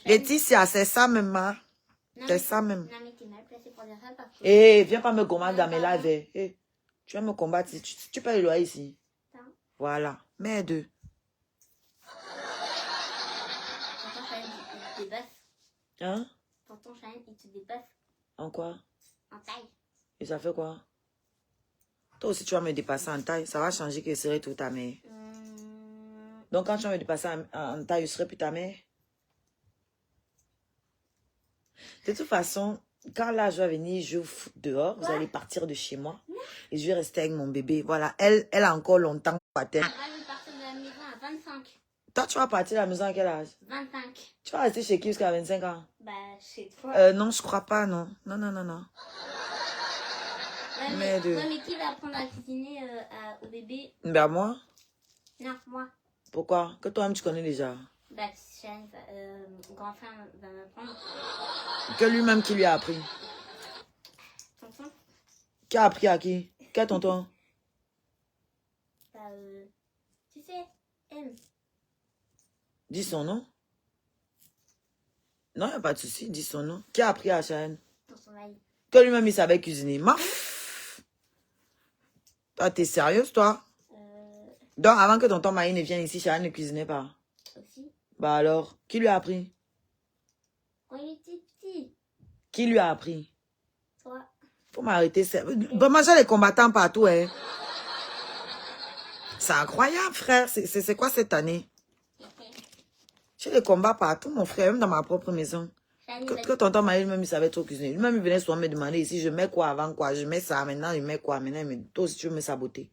Laetitia, c'est ça même, hein? C'est ça même. Non, mais t'es mal placée pour dire ça parce que... Viens pas me combattre dans mes lives. Tu vas me combattre. Tu peux le loyer ici. Non. Voilà. Merde. Tonton Chane, il te dépasse. Hein? Tonton Chane, il te dépasse. En quoi? En taille. Et ça fait quoi? Toi aussi, tu vas me dépasser en taille. Ça va changer que je serai toute ta mère. Donc, quand tu vas me dépasser en taille, je serai plus ta mère? De toute façon, quand là, je vais venir, je vous fous dehors. Vous allez partir de chez moi. Et je vais rester avec mon bébé. Voilà. Elle a encore longtemps à terre. Je vais partir de la maison à 25. Toi, tu vas partir de la maison à quel âge? 25. Tu vas rester chez qui jusqu'à 25 ans? Bah, chez toi. Non, je crois pas, non. Non. Ouais, mais qui va apprendre à cuisiner au bébé? Ben, moi. Non, moi. Pourquoi? Que toi-même, tu connais déjà. Bah, Chane, grand frère va m'apprendre. Que lui-même qui lui a appris. Tonton? Qui a appris à qui? Quel tonton? Bah, tu sais, M. Dis son nom. Non, il n'y a pas de souci. Dis son nom. Qui a appris à Chane? Tonton Maï. Que lui-même, il savait cuisiner. Toi, t'es sérieuse, toi? Donc, avant que tonton Maï ne vienne ici, Chane ne cuisinait pas. Aussi. Bah alors, qui lui a appris? Quand il était petit. Qui lui a appris? Toi. Faut m'arrêter. Vraiment, j'ai les combattants partout, hein. C'est incroyable, frère. C'est quoi cette année? J'ai des combats partout, mon frère, même dans ma propre maison. Que tonton Marie, lui-même, il savait trop cuisiner. Lui-même, il venait souvent me demander ici, je mets quoi avant quoi? Je mets ça, maintenant, je mets quoi? Maintenant, il me dit, toi aussi, tu veux me saboter.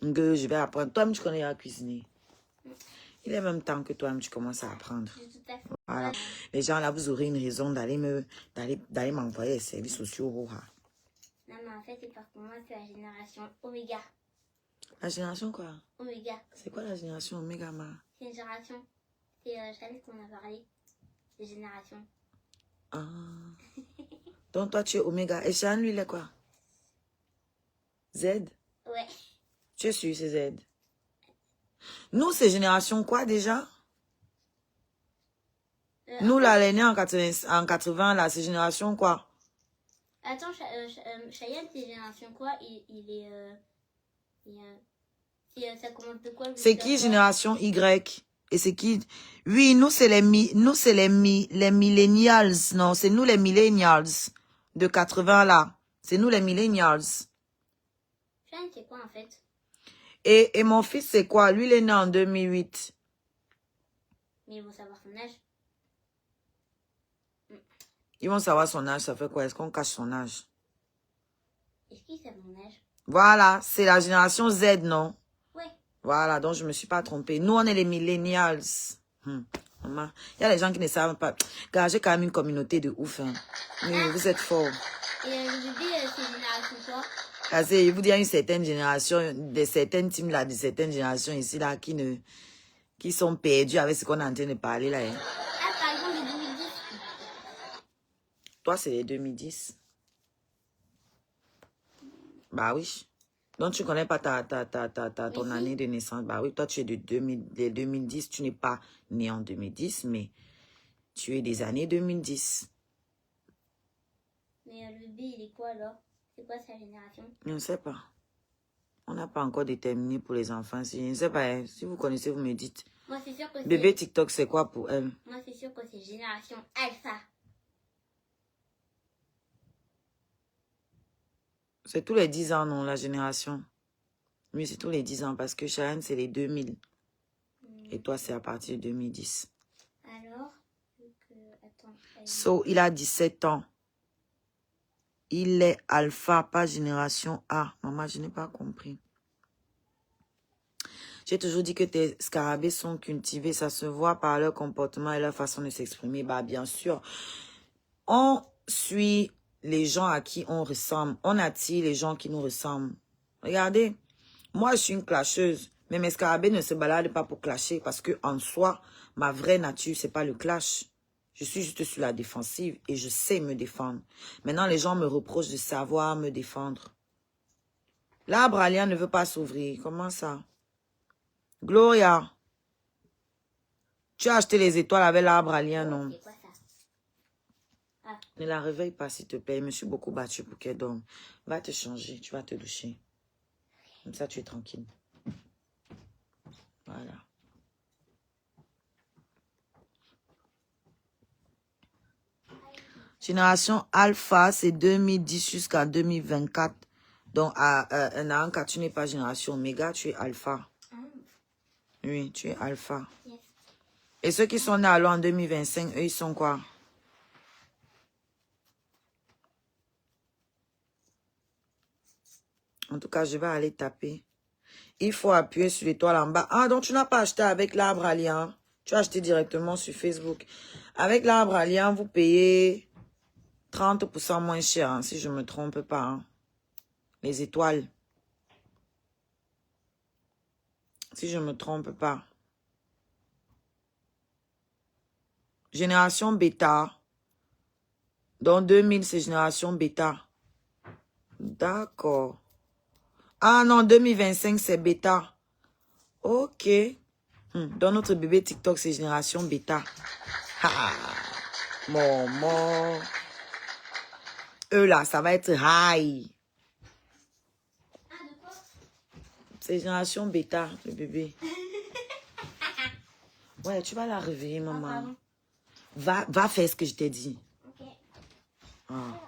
Donc, je vais apprendre. Toi-même, tu connais à cuisiner. Il est même temps que toi-même, tu commences à apprendre. Voilà. Les gens, là, vous aurez une raison d'aller m'envoyer les services sociaux. Non, mais en fait, c'est parce que moi, c'est la génération Oméga. La génération quoi? Oméga. C'est quoi la génération Oméga, ma? C'est une génération. C'est Charlie qu'on a parlé. C'est génération. Ah. Donc, toi, tu es Oméga. Et Chan, lui, il est quoi? Z? Ouais. Tu es sûr, c'est Z. Nous, c'est génération quoi, déjà? Nous, là, les nés en 80, là, c'est génération quoi? Attends, Cheyenne, c'est génération quoi? Ça commence de quoi? C'est qui génération Y? Et c'est qui? Oui, nous, c'est les millennials. Non, c'est nous les millennials. De 80, là. C'est nous les millennials. Cheyenne, c'est quoi, en fait? Et mon fils, c'est quoi? Lui, il est né en 2008. Mais ils vont savoir son âge. Ils vont savoir son âge, ça fait quoi? Est-ce qu'on cache son âge? Est-ce qu'ils savent mon âge? Voilà, c'est la génération Z, non? Ouais. Voilà, donc je me suis pas trompée. Nous, on est les millennials. Maman, il y a des gens qui ne savent pas. Car j'ai quand même une communauté de ouf. Hein. Mais vous êtes forts. Et le bébé, c'est génération quoi? Parce que je vous dis, il y a une certaine génération, de certaines teams là, de certaines générations ici là, qui sont perdus avec ce qu'on est en train de parler là. Hein. Ah, par exemple, les 2010. Toi, c'est les 2010. Bah oui. Donc, tu connais pas ton année de naissance. Bah oui, toi, tu es de 2010. Tu n'es pas né en 2010, mais tu es des années 2010. Mais le bébé, il est quoi alors? C'est quoi sa génération? Je ne sais pas. On n'a pas encore déterminé pour les enfants. Je ne sais pas. Hein. Si vous connaissez, vous me dites. Moi, c'est sûr que c'est... Bébé TikTok, c'est quoi pour elle? Moi, c'est sûr que c'est génération alpha. C'est tous les 10 ans, non, la génération. Oui, c'est tous les 10 ans parce que Cheyenne, c'est les 2000. Et toi, c'est à partir de 2010. Alors, attends. So, il a 17 ans. Il est alpha, pas génération A. Maman, je n'ai pas compris. J'ai toujours dit que tes scarabées sont cultivés. Ça se voit par leur comportement et leur façon de s'exprimer. Bah, bien sûr. On suit les gens à qui on ressemble. On attire les gens qui nous ressemblent. Regardez. Moi, je suis une clasheuse. Mais mes scarabées ne se baladent pas pour clasher. Parce que en soi, ma vraie nature, c'est pas le clash. Je suis juste sur la défensive et je sais me défendre. Maintenant, les gens me reprochent de savoir me défendre. L'arbre alien ne veut pas s'ouvrir. Comment ça? Gloria, tu as acheté les étoiles avec l'arbre alien, non? C'est quoi ça? Ah. Ne la réveille pas, s'il te plaît. Je me suis beaucoup battue pour qu'elle dorme. Va te changer, tu vas te doucher. Comme ça, tu es tranquille. Voilà. Génération Alpha, c'est 2010 jusqu'à 2024. Donc, quand tu n'es pas génération Omega, tu es Alpha. Oui, tu es Alpha. Yes. Et ceux qui sont nés alors en 2025, eux, ils sont quoi? En tout cas, je vais aller taper. Il faut appuyer sur l'étoile en bas. Ah, donc tu n'as pas acheté avec l'arbre alliant. Tu as acheté directement sur Facebook. Avec l'arbre alliant, vous payez 30% moins cher, hein, si je ne me trompe pas. Hein. Les étoiles. Si je ne me trompe pas. Génération bêta. Dans 2000, c'est génération bêta. D'accord. Ah non, 2025, c'est bêta. Ok. Dans notre bébé TikTok, c'est génération bêta. Ah, maman. Eux là, ça va être high. Ah, de quoi? C'est génération bêta, le bébé. Ouais, tu vas la réveiller, maman. Va faire ce que je t'ai dit. Ok. Ah.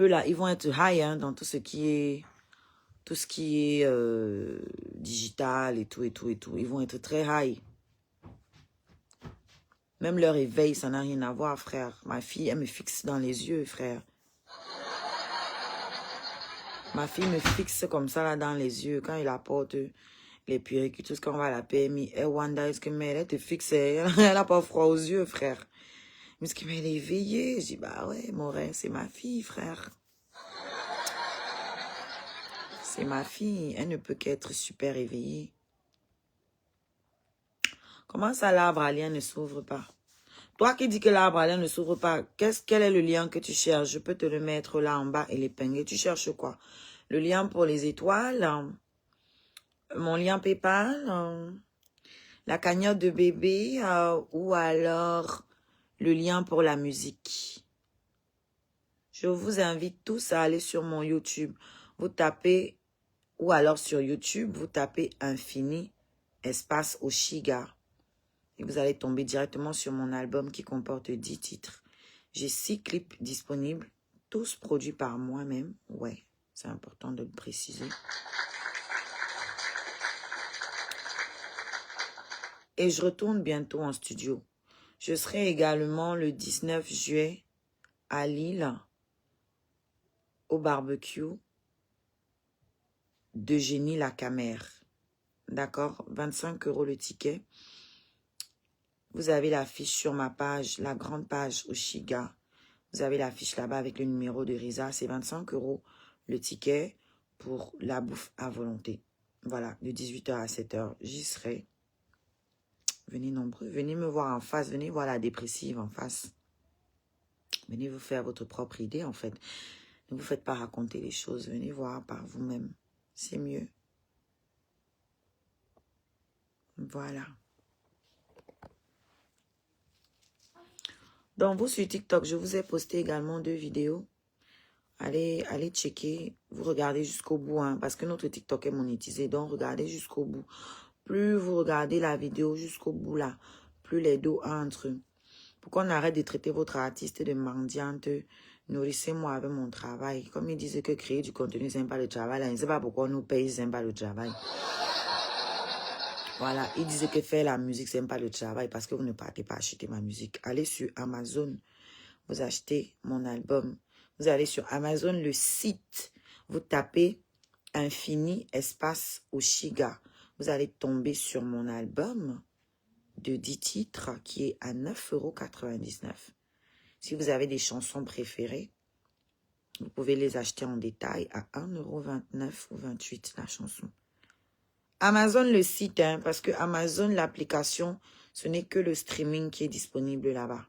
eux là, ils vont être high hein, dans tout ce qui est digital et tout, et tout, et tout. Ils vont être très high. Même leur éveil, ça n'a rien à voir, frère. Ma fille, elle me fixe dans les yeux, frère. Ma fille me fixe comme ça, là, dans les yeux. Quand il apporte les puéricultures, tout ce qu'on va à la PMI, elle wonder, est-ce que elle te fixe, elle n'a pas froid aux yeux, frère. Mais est-ce qu'elle est éveillée? Je dis, bah ouais, Morin, c'est ma fille, frère. C'est ma fille. Elle ne peut qu'être super éveillée. Comment ça, l'arbre alien ne s'ouvre pas? Toi qui dis que l'arbre alien ne s'ouvre pas, quel est le lien que tu cherches? Je peux te le mettre là en bas et l'épingler. Tu cherches quoi? Le lien pour les étoiles? Mon lien PayPal? La cagnotte de bébé? Ou alors le lien pour la musique? Je vous invite tous à aller sur mon YouTube. Vous tapez, ou alors sur YouTube, vous tapez Infini, espace Oshiga. Et vous allez tomber directement sur mon album qui comporte 10 titres. J'ai 6 clips disponibles, tous produits par moi-même. Ouais, c'est important de le préciser. Et je retourne bientôt en studio. Je serai également le 19 juillet à Lille, au barbecue d'Eugénie Lacamère. D'accord? 25 € le ticket. Vous avez l'affiche sur ma page, la grande page Oshiga. Vous avez l'affiche là-bas avec le numéro de Risa. C'est 25 € le ticket pour la bouffe à volonté. Voilà, de 18 h à 7 h. J'y serai. Venez nombreux. Venez me voir en face. Venez voir la dépressive en face. Venez vous faire votre propre idée en fait. Ne vous faites pas raconter les choses. Venez voir par vous-même. C'est mieux. Voilà. Donc, vous sur TikTok, je vous ai posté également 2 vidéos. Allez checker. Vous regardez jusqu'au bout, hein, parce que notre TikTok est monétisé. Donc, regardez jusqu'au bout. Plus vous regardez la vidéo jusqu'au bout, là, plus les dos entrent. Pour qu'on arrête de traiter votre artiste de mendiante, nourrissez-moi avec mon travail. Comme ils disent que créer du contenu, c'est pas le travail. Là, je ne sais pas pourquoi on nous paye, c'est pas le travail. Voilà, ils disent que faire la musique, c'est pas le travail parce que vous ne partez pas acheter ma musique. Allez sur Amazon, vous achetez mon album. Vous allez sur Amazon, le site, vous tapez Infini espace Oshiga. Vous allez tomber sur mon album de 10 titres qui est à 9,99 €. Si vous avez des chansons préférées, vous pouvez les acheter en détail à 1,29 € ou 28 € la chanson. Amazon, le site, hein, parce que Amazon, l'application, ce n'est que le streaming qui est disponible là-bas.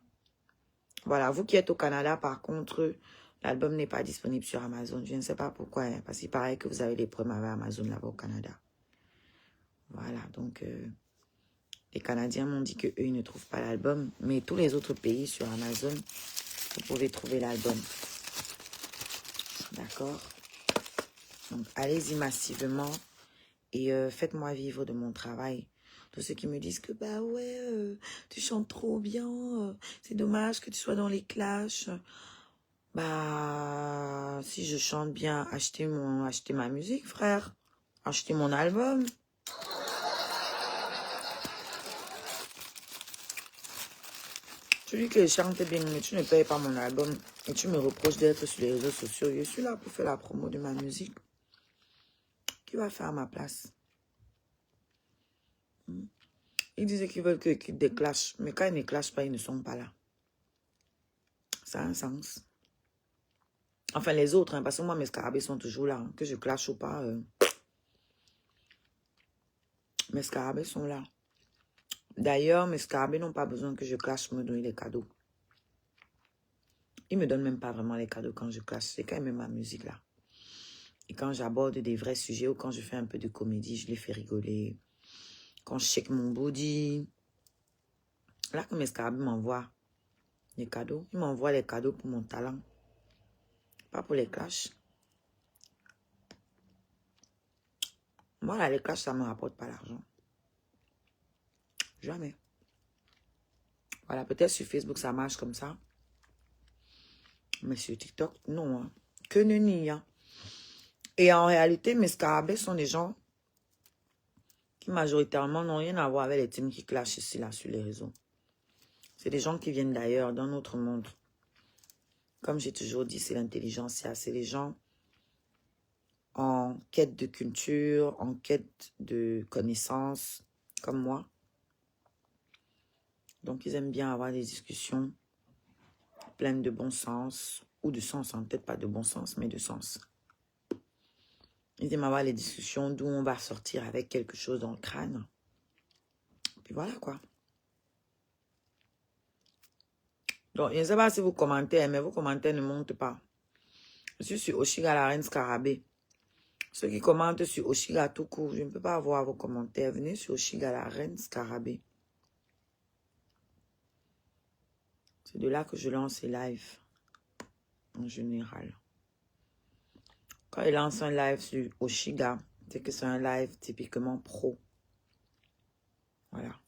Voilà, vous qui êtes au Canada, par contre, l'album n'est pas disponible sur Amazon. Je ne sais pas pourquoi, hein, parce qu'il paraît que vous avez des problèmes avec Amazon là-bas au Canada. Voilà, donc les Canadiens m'ont dit qu'eux, ils ne trouvent pas l'album, mais tous les autres pays sur Amazon, vous pouvez trouver l'album. D'accord? Donc, allez-y massivement. Et faites-moi vivre de mon travail. Tous ceux qui me disent que, bah ouais, tu chantes trop bien. C'est dommage que tu sois dans les clashs. Bah, si je chante bien, achetez ma musique, frère. Achetez mon album. Tu dis que je chante bien, mais tu ne payes pas mon album. Et tu me reproches d'être sur les réseaux sociaux. Je suis là pour faire la promo de ma musique. Qui va faire à ma place? Ils disaient qu'ils veulent que je quitte des clashs. Mais quand ils ne clashent pas, ils ne sont pas là. Ça a un sens. Enfin, les autres, hein, parce que moi, mes scarabées sont toujours là. Hein, que je clash ou pas. Mes scarabées sont là. D'ailleurs, mes scarabées n'ont pas besoin que je clash pour me donner des cadeaux. Ils ne me donnent même pas vraiment les cadeaux quand je clash. C'est quand même ma musique là. Et quand j'aborde des vrais sujets ou quand je fais un peu de comédie, je les fais rigoler. Quand je shake mon body. Là que mes scarabées m'envoient les cadeaux. Ils m'envoient les cadeaux pour mon talent. Pas pour les clashs. Moi, là, les clashs, ça ne me rapporte pas l'argent. Jamais. Voilà, peut-être sur Facebook, ça marche comme ça. Mais sur TikTok, non. Hein. Que nenni, hein. Et en réalité, mes scarabées sont des gens qui majoritairement n'ont rien à voir avec les teams qui clashent ici, là, sur les réseaux. C'est des gens qui viennent d'ailleurs, d'un autre monde. Comme j'ai toujours dit, c'est l'intelligentsia. C'est les gens en quête de culture, en quête de connaissances, comme moi. Donc, ils aiment bien avoir des discussions pleines de bon sens, ou de sens, hein, peut-être pas de bon sens, mais de sens. Ils aiment avoir les discussions d'où on va sortir avec quelque chose dans le crâne. Puis voilà, quoi. Donc, je ne sais pas si vous commentez, mais vos commentaires ne montent pas. Je suis sur Oshiga, la reine scarabée. Ceux qui commentent sur Oshiga tout court, je ne peux pas voir vos commentaires. Venez sur Oshiga, la reine scarabée. C'est de là que je lance les lives, en général. Quand il lance un live sur Oshiga, c'est que c'est un live typiquement pro. Voilà.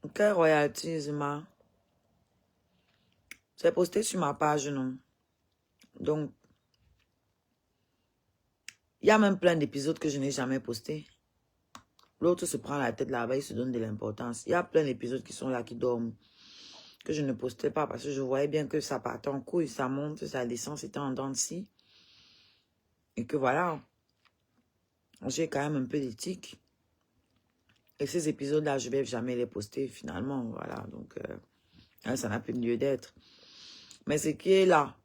Ok, royalties, ma. C'est posté sur ma page, non? Donc, il y a même plein d'épisodes que je n'ai jamais postés. L'autre se prend la tête là-bas, il se donne de l'importance. Il y a plein d'épisodes qui sont là, qui dorment, que je ne postais pas parce que je voyais bien que ça partait en couille, ça monte, ça descend, c'était en dents de scie. Et que voilà, j'ai quand même un peu d'éthique. Et ces épisodes-là, je ne vais jamais les poster finalement, voilà. Donc, ça n'a plus de lieu d'être. Mais ce qui est là,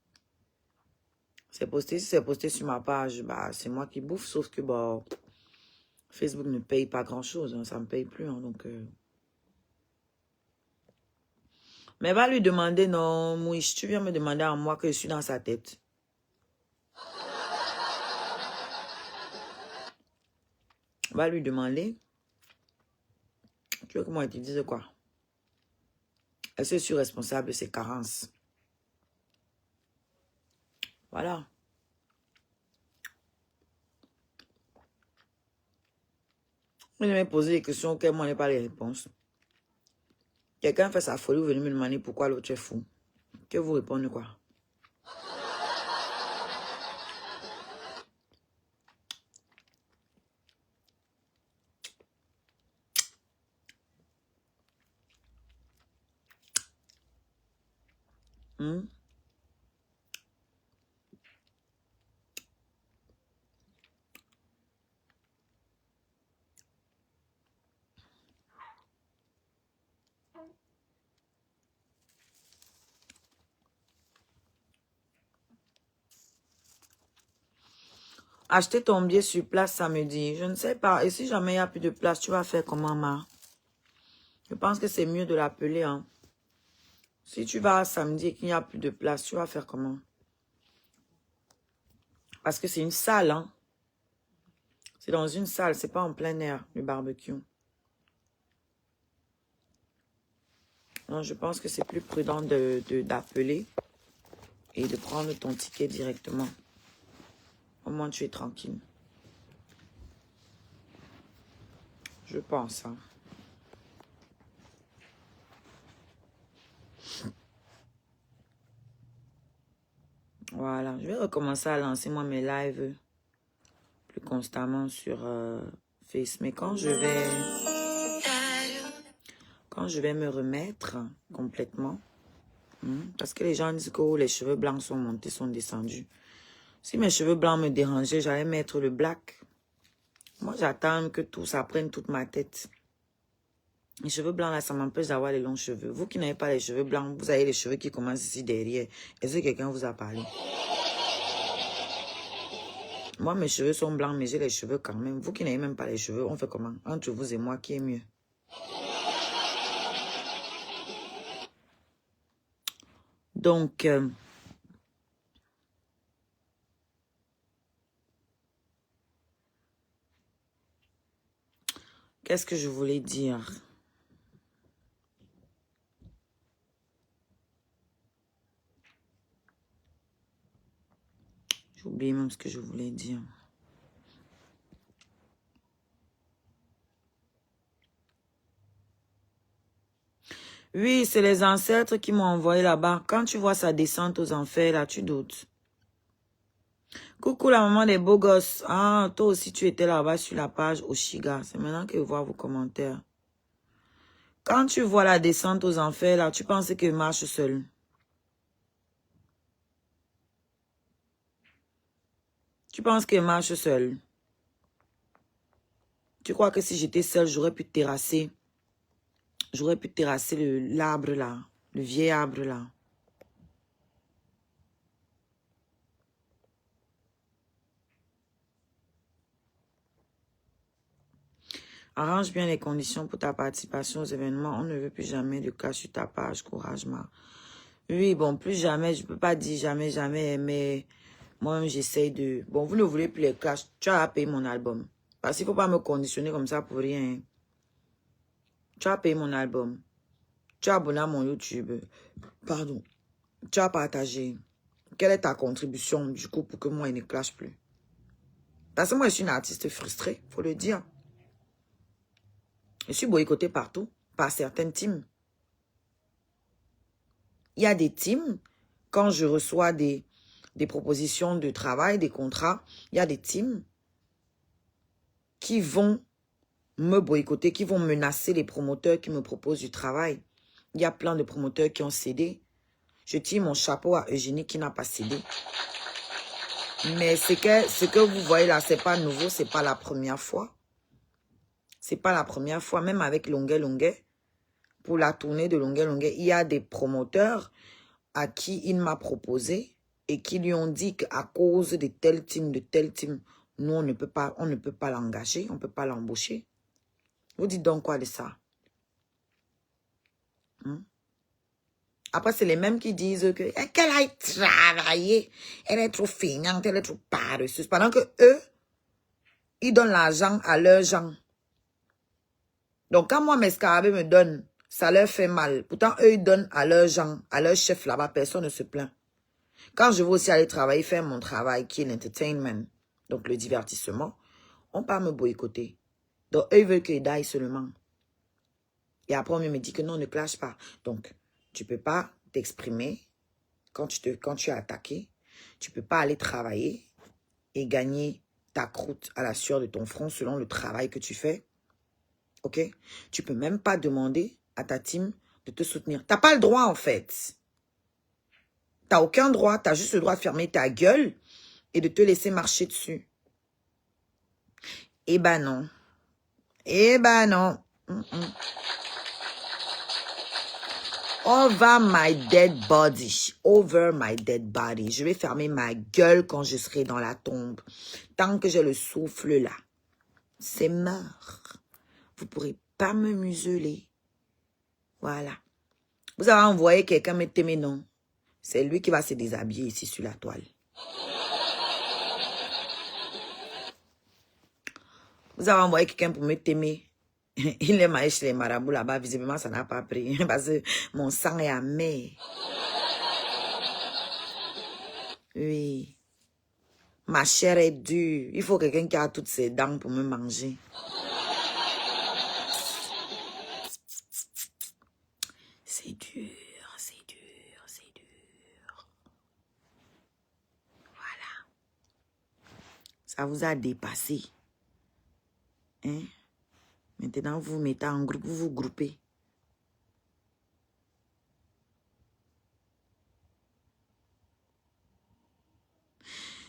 c'est posté, si c'est posté sur ma page, bah, c'est moi qui bouffe, sauf que bah, Facebook ne paye pas grand-chose, hein, ça ne me paye plus. Hein, donc, Mais va lui demander, non, Mouiche, tu viens me demander à moi que je suis dans sa tête. Va lui demander. Tu veux que moi, je te dise quoi? Est-ce que je suis responsable de ses carences? Voilà. Vous me posez des questions auxquelles moi, je n'ai pas les réponses. Quelqu'un fait sa folie, vous venez me demander pourquoi l'autre est fou. Que vous répondez quoi? Hmm? Acheter ton billet sur place samedi. Je ne sais pas. Et si jamais il n'y a plus de place, tu vas faire comment, ma? Je pense que c'est mieux de l'appeler. Hein. Si tu vas samedi et qu'il n'y a plus de place, tu vas faire comment? Parce que c'est une salle. Hein. C'est dans une salle. C'est pas en plein air, le barbecue. Non, je pense que c'est plus prudent d'appeler et de prendre ton ticket directement. Au moins, tu es tranquille. Je pense. Hein. Voilà. Je vais recommencer à lancer moi mes lives plus constamment sur Face. Mais quand je vais me remettre complètement, parce que les gens disent que les cheveux blancs sont montés, sont descendus. Si mes cheveux blancs me dérangeaient, j'allais mettre le black. Moi, j'attends que tout ça prenne toute ma tête. Les cheveux blancs, là, ça m'empêche d'avoir les longs cheveux. Vous qui n'avez pas les cheveux blancs, vous avez les cheveux qui commencent ici derrière. Est-ce que quelqu'un vous a parlé? Moi, mes cheveux sont blancs, mais j'ai les cheveux quand même. Vous qui n'avez même pas les cheveux, on fait comment? Entre vous et moi, qui est mieux? Donc, qu'est-ce que je voulais dire? J'ai oublié même ce que je voulais dire. Oui, c'est les ancêtres qui m'ont envoyé là-bas. Quand tu vois sa descente aux enfers, là, tu doutes. Coucou la maman des beaux gosses. Ah, toi aussi tu étais là-bas sur la page Oshiga. C'est maintenant que je vois vos commentaires. Quand tu vois la descente aux enfers, là, tu penses qu'il marche seul. Tu penses qu'il marche seul. Tu crois que si j'étais seule, j'aurais pu terrasser. J'aurais pu terrasser l'arbre là. Le vieil arbre là. Arrange bien les conditions pour ta participation aux événements. On ne veut plus jamais de cas sur ta page. Courage, ma. Oui, bon, plus jamais. Je ne peux pas dire jamais, jamais, mais moi-même, j'essaye de... Bon, vous ne voulez plus les clashs. Tu as payé mon album. Parce qu'il ne faut pas me conditionner comme ça pour rien. Hein. Tu as payé mon album. Tu as abonné à mon YouTube. Pardon. Tu as partagé. Quelle est ta contribution, du coup, pour que moi, il ne clash plus? Parce que moi, je suis une artiste frustrée, il faut le dire. Je suis boycottée partout, par certaines teams. Il y a des teams, quand je reçois des propositions de travail, des contrats, il y a des teams qui vont me boycotter, qui vont menacer les promoteurs qui me proposent du travail. Il y a plein de promoteurs qui ont cédé. Je tire mon chapeau à Eugénie qui n'a pas cédé. Mais ce que vous voyez là, c'est pas nouveau, c'est pas la première fois. C'est pas la première fois, même avec Longuet Longuet. Pour la tournée de Longuet Longuet, il y a des promoteurs à qui il m'a proposé et qui lui ont dit qu'à cause de tel team, nous, on ne peut pas l'engager, on ne peut pas l'embaucher. Vous dites donc quoi de ça? Après, c'est les mêmes qui disent que qu'elle aille travailler, elle est trop feignante, elle est trop paresseuse. Pendant que eux, ils donnent l'argent à leurs gens. Donc, quand moi, mes scarabées me donnent, ça leur fait mal. Pourtant, eux, ils donnent à leurs gens, à leur chef là-bas, personne ne se plaint. Quand je veux aussi aller travailler, faire mon travail, qui est l'entertainment, donc le divertissement, on peut me boycotter. Donc, eux, ils veulent que je die seulement. Et après, on me dit que non, ne clash pas. Donc, tu ne peux pas t'exprimer quand tu es attaqué. Tu ne peux pas aller travailler et gagner ta croûte à la sueur de ton front selon le travail que tu fais. OK? Tu ne peux même pas demander à ta team de te soutenir. Tu n'as pas le droit, en fait. Tu n'as aucun droit. Tu as juste le droit de fermer ta gueule et de te laisser marcher dessus. Eh ben non. Eh ben non. Over my dead body. Over my dead body. Je vais fermer ma gueule quand je serai dans la tombe. Tant que j'ai le souffle là. C'est mort. Vous ne pourrez pas me museler. Voilà. Vous avez envoyé quelqu'un me t'aimer, non? C'est lui qui va se déshabiller ici sur la toile. Vous avez envoyé quelqu'un pour me t'aimer. Il est marié chez les marabouts là-bas. Visiblement, ça n'a pas pris. Parce que mon sang est amer. Oui. Ma chair est dure. Il faut quelqu'un qui a toutes ses dents pour me manger. C'est dur, c'est dur, c'est dur. Voilà. Ça vous a dépassé. Hein? Maintenant, vous vous mettez en groupe, vous vous groupez.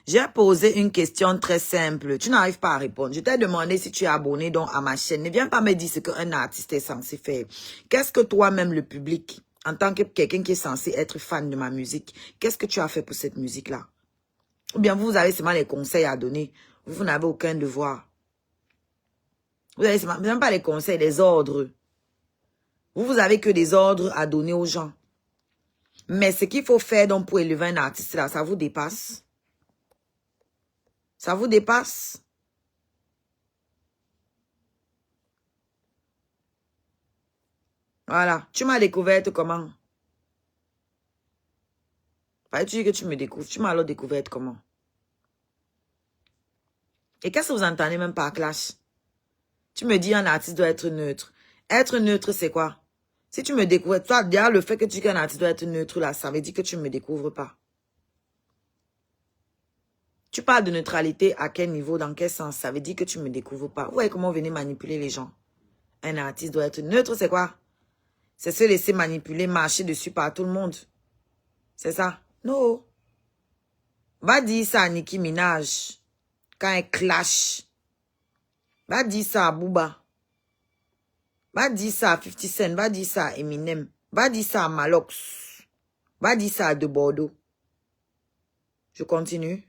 J'ai posé une question très simple. Tu n'arrives pas à répondre. Je t'ai demandé si tu es abonné donc à ma chaîne. Ne viens pas me dire ce qu'un artiste est censé faire. Qu'est-ce que toi-même, le public, en tant que quelqu'un qui est censé être fan de ma musique, qu'est-ce que tu as fait pour cette musique-là? Ou bien vous avez seulement les conseils à donner. Vous n'avez aucun devoir. Vous n'avez même pas les conseils, les ordres. Vous avez que des ordres à donner aux gens. Mais ce qu'il faut faire donc pour élever un artiste là, ça vous dépasse. Ça vous dépasse. Voilà. Tu m'as découverte comment? Pas tu dis que tu me découvres. Tu m'as alors découverte comment? Et qu'est-ce que vous entendez même par clash? Tu me dis un artiste doit être neutre. Être neutre, c'est quoi? Si tu me découvres, toi, déjà, le fait que tu dis qu'un artiste doit être neutre, là, ça veut dire que tu ne me découvres pas. Tu parles de neutralité à quel niveau, dans quel sens? Ça veut dire que tu ne me découvres pas. Vous voyez comment vous venez manipuler les gens? Un artiste doit être neutre, c'est quoi? C'est se laisser manipuler, marcher dessus par tout le monde. C'est ça? Non. Va dire ça à Nicki Minaj. Quand elle clash. Va dire ça à Booba. Va dire ça à 50 Cent. Va dire ça à Eminem. Va dire ça à Malox. Va dire ça à De Bordeaux. Je continue.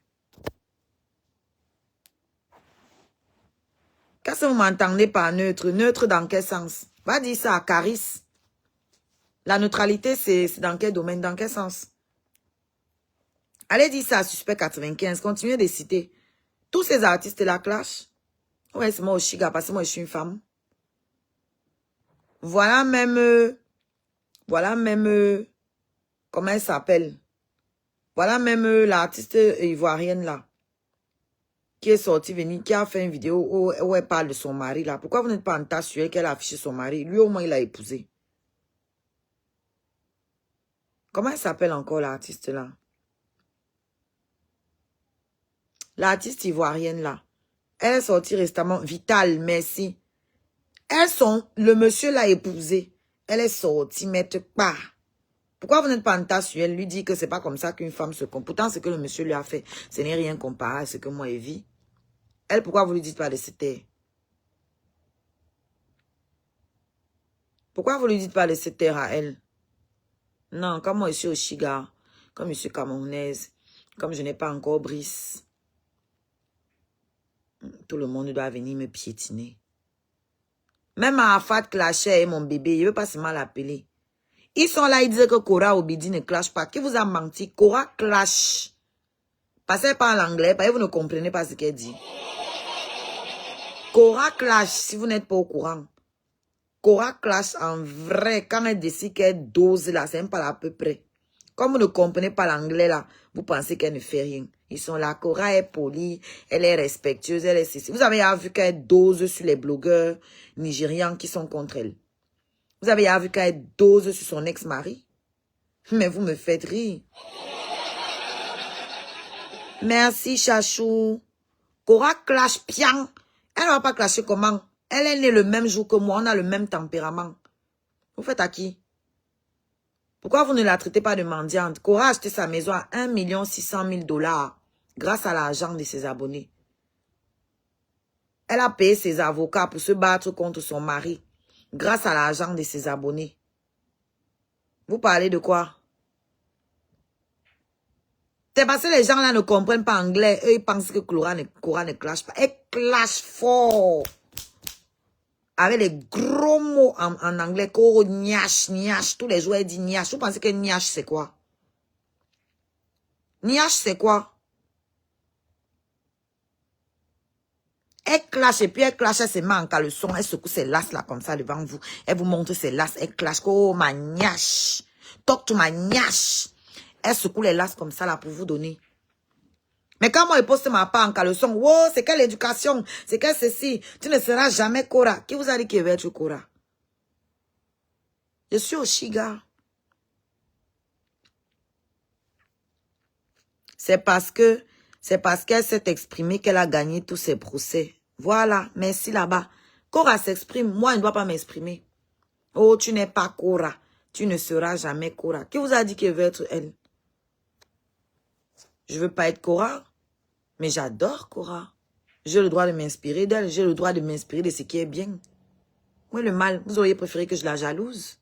Qu'est-ce que vous m'entendez par neutre? Neutre dans quel sens? Va dire ça à Caris. La neutralité, c'est dans quel domaine? Dans quel sens? Allez dire ça à Suspect 95. Continuez de citer. Tous ces artistes-là clash. Ouais, c'est moi aussi, gars, parce que moi, je suis une femme. Voilà même, comment elle s'appelle? Voilà même l'artiste ivoirienne là, qui est sortie venir, qui a fait une vidéo où elle parle de son mari là. Pourquoi vous n'êtes pas en tas sur elle qu'elle a affiché son mari? Lui au moins il a épousé. Comment elle s'appelle encore l'artiste là? L'artiste ivoirienne là. Elle est sortie récemment, Vital, merci. Le monsieur l'a épousé. Elle est sortie, mais pas. Pourquoi vous n'êtes pas en tas sur elle? Lui dit que c'est pas comme ça qu'une femme se comporte. Pourtant, ce que le monsieur lui a fait, ce n'est rien comparé à ce que moi je vis. Elle, pourquoi vous lui dites pas de se taire? Pourquoi vous lui dites pas de se taire à elle? Non, comme moi je suis au Chiga, comme je suis camerounaise, comme je n'ai pas encore Brice, tout le monde doit venir me piétiner. Même Arafat clashait et mon bébé, il ne veut pas seulement l'appeler. Ils sont là, ils disent que Cora Obidi ne clash pas. Qui vous a menti? Cora clash. Parce qu'elle parle anglais, parce que vous ne comprenez pas ce qu'elle dit. Cora clash, si vous n'êtes pas au courant. Cora clash en vrai, quand elle décide qu'elle dose là, c'est même pas là à peu près. Comme vous ne comprenez pas l'anglais là, vous pensez qu'elle ne fait rien. Ils sont là, Cora est polie, elle est respectueuse, elle est ceci. Vous avez vu qu'elle dose sur les blogueurs nigérians qui sont contre elle. Vous avez vu qu'elle dose sur son ex-mari. Mais vous me faites rire. Merci, Chachou. Cora clash bien. Elle ne va pas clasher comment? Elle est née le même jour que moi. On a le même tempérament. Vous faites à qui? Pourquoi vous ne la traitez pas de mendiante? Cora a acheté sa maison à 1 600 000 $ grâce à l'argent de ses abonnés. Elle a payé ses avocats pour se battre contre son mari grâce à l'argent de ses abonnés. Vous parlez de quoi? C'est parce que les gens là ne comprennent pas anglais. Eux, ils pensent que Cora ne clash pas. Elle clash fort. Avec les gros mots en anglais. Coro, niache, niache. Tous les jours, elle dit niache. Vous pensez que niache, c'est quoi? Niache, c'est quoi? Elle clash et puis elle clash, elle se met en caleçon. Elle secoue ses lasses là comme ça devant vous. Elle vous montre ses lasses. Elle clash. Oh, ma niache. Talk to ma niache. Elle secoue les lasses comme ça là pour vous donner. Mais quand moi je poste ma part en caleçon, wow, c'est quelle éducation, c'est quelle ceci, tu ne seras jamais Cora. Qui vous a dit qu'il va être Cora? Je suis au Chiga. C'est parce qu'elle s'est exprimée qu'elle a gagné tous ses procès. Voilà, merci là-bas. Cora s'exprime, moi je ne dois pas m'exprimer. Oh, tu n'es pas Cora, tu ne seras jamais Cora. Qui vous a dit qu'il veut être elle? Je ne veux pas être Cora. Mais j'adore Cora. J'ai le droit de m'inspirer d'elle. J'ai le droit de m'inspirer de ce qui est bien. Oui, le mal. Vous auriez préféré que je la jalouse?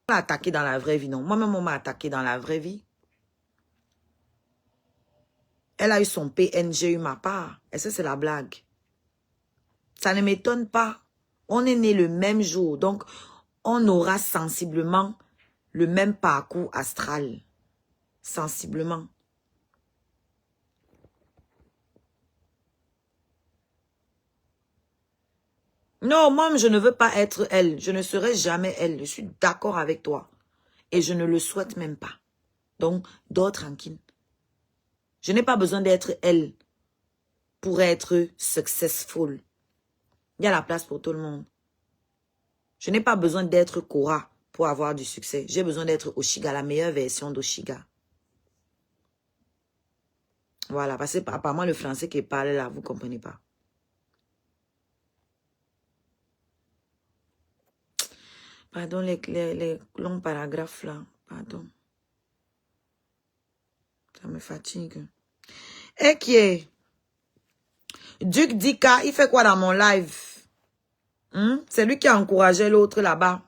On m'a attaqué dans la vraie vie, non. Moi-même, on m'a attaqué dans la vraie vie. Elle a eu son PN, j'ai eu ma part. Et ça, c'est la blague. Ça ne m'étonne pas. On est né le même jour. Donc, on aura sensiblement le même parcours astral. Sensiblement. Non, moi, je ne veux pas être elle. Je ne serai jamais elle. Je suis d'accord avec toi. Et je ne le souhaite même pas. Donc, dors tranquille. Je n'ai pas besoin d'être elle pour être successful. Il y a la place pour tout le monde. Je n'ai pas besoin d'être Cora pour avoir du succès. J'ai besoin d'être Oshiga, la meilleure version d'Oshiga. Voilà, parce que apparemment le français qui parle là, vous ne comprenez pas. Pardon, les longs paragraphes là. Pardon. Ça me fatigue. Et qui est? Duc Dika, il fait quoi dans mon live? C'est lui qui a encouragé l'autre là-bas.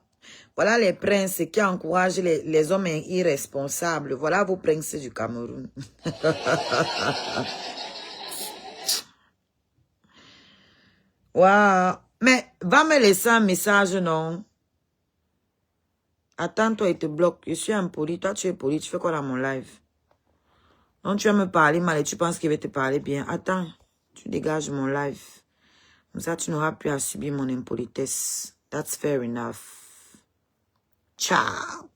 Voilà les princes qui encouragent les hommes irresponsables. Voilà vos princes du Cameroun. Waouh. Mais va me laisser un message, non? Attends, toi, il te bloque. Je suis impoli. Toi, tu es poli. Tu fais quoi dans mon live? Non, tu vas me parler mal et tu penses qu'il va te parler bien. Attends, tu dégages mon live. Comme ça, tu n'auras plus à subir mon impolitesse. That's fair enough. Ciao.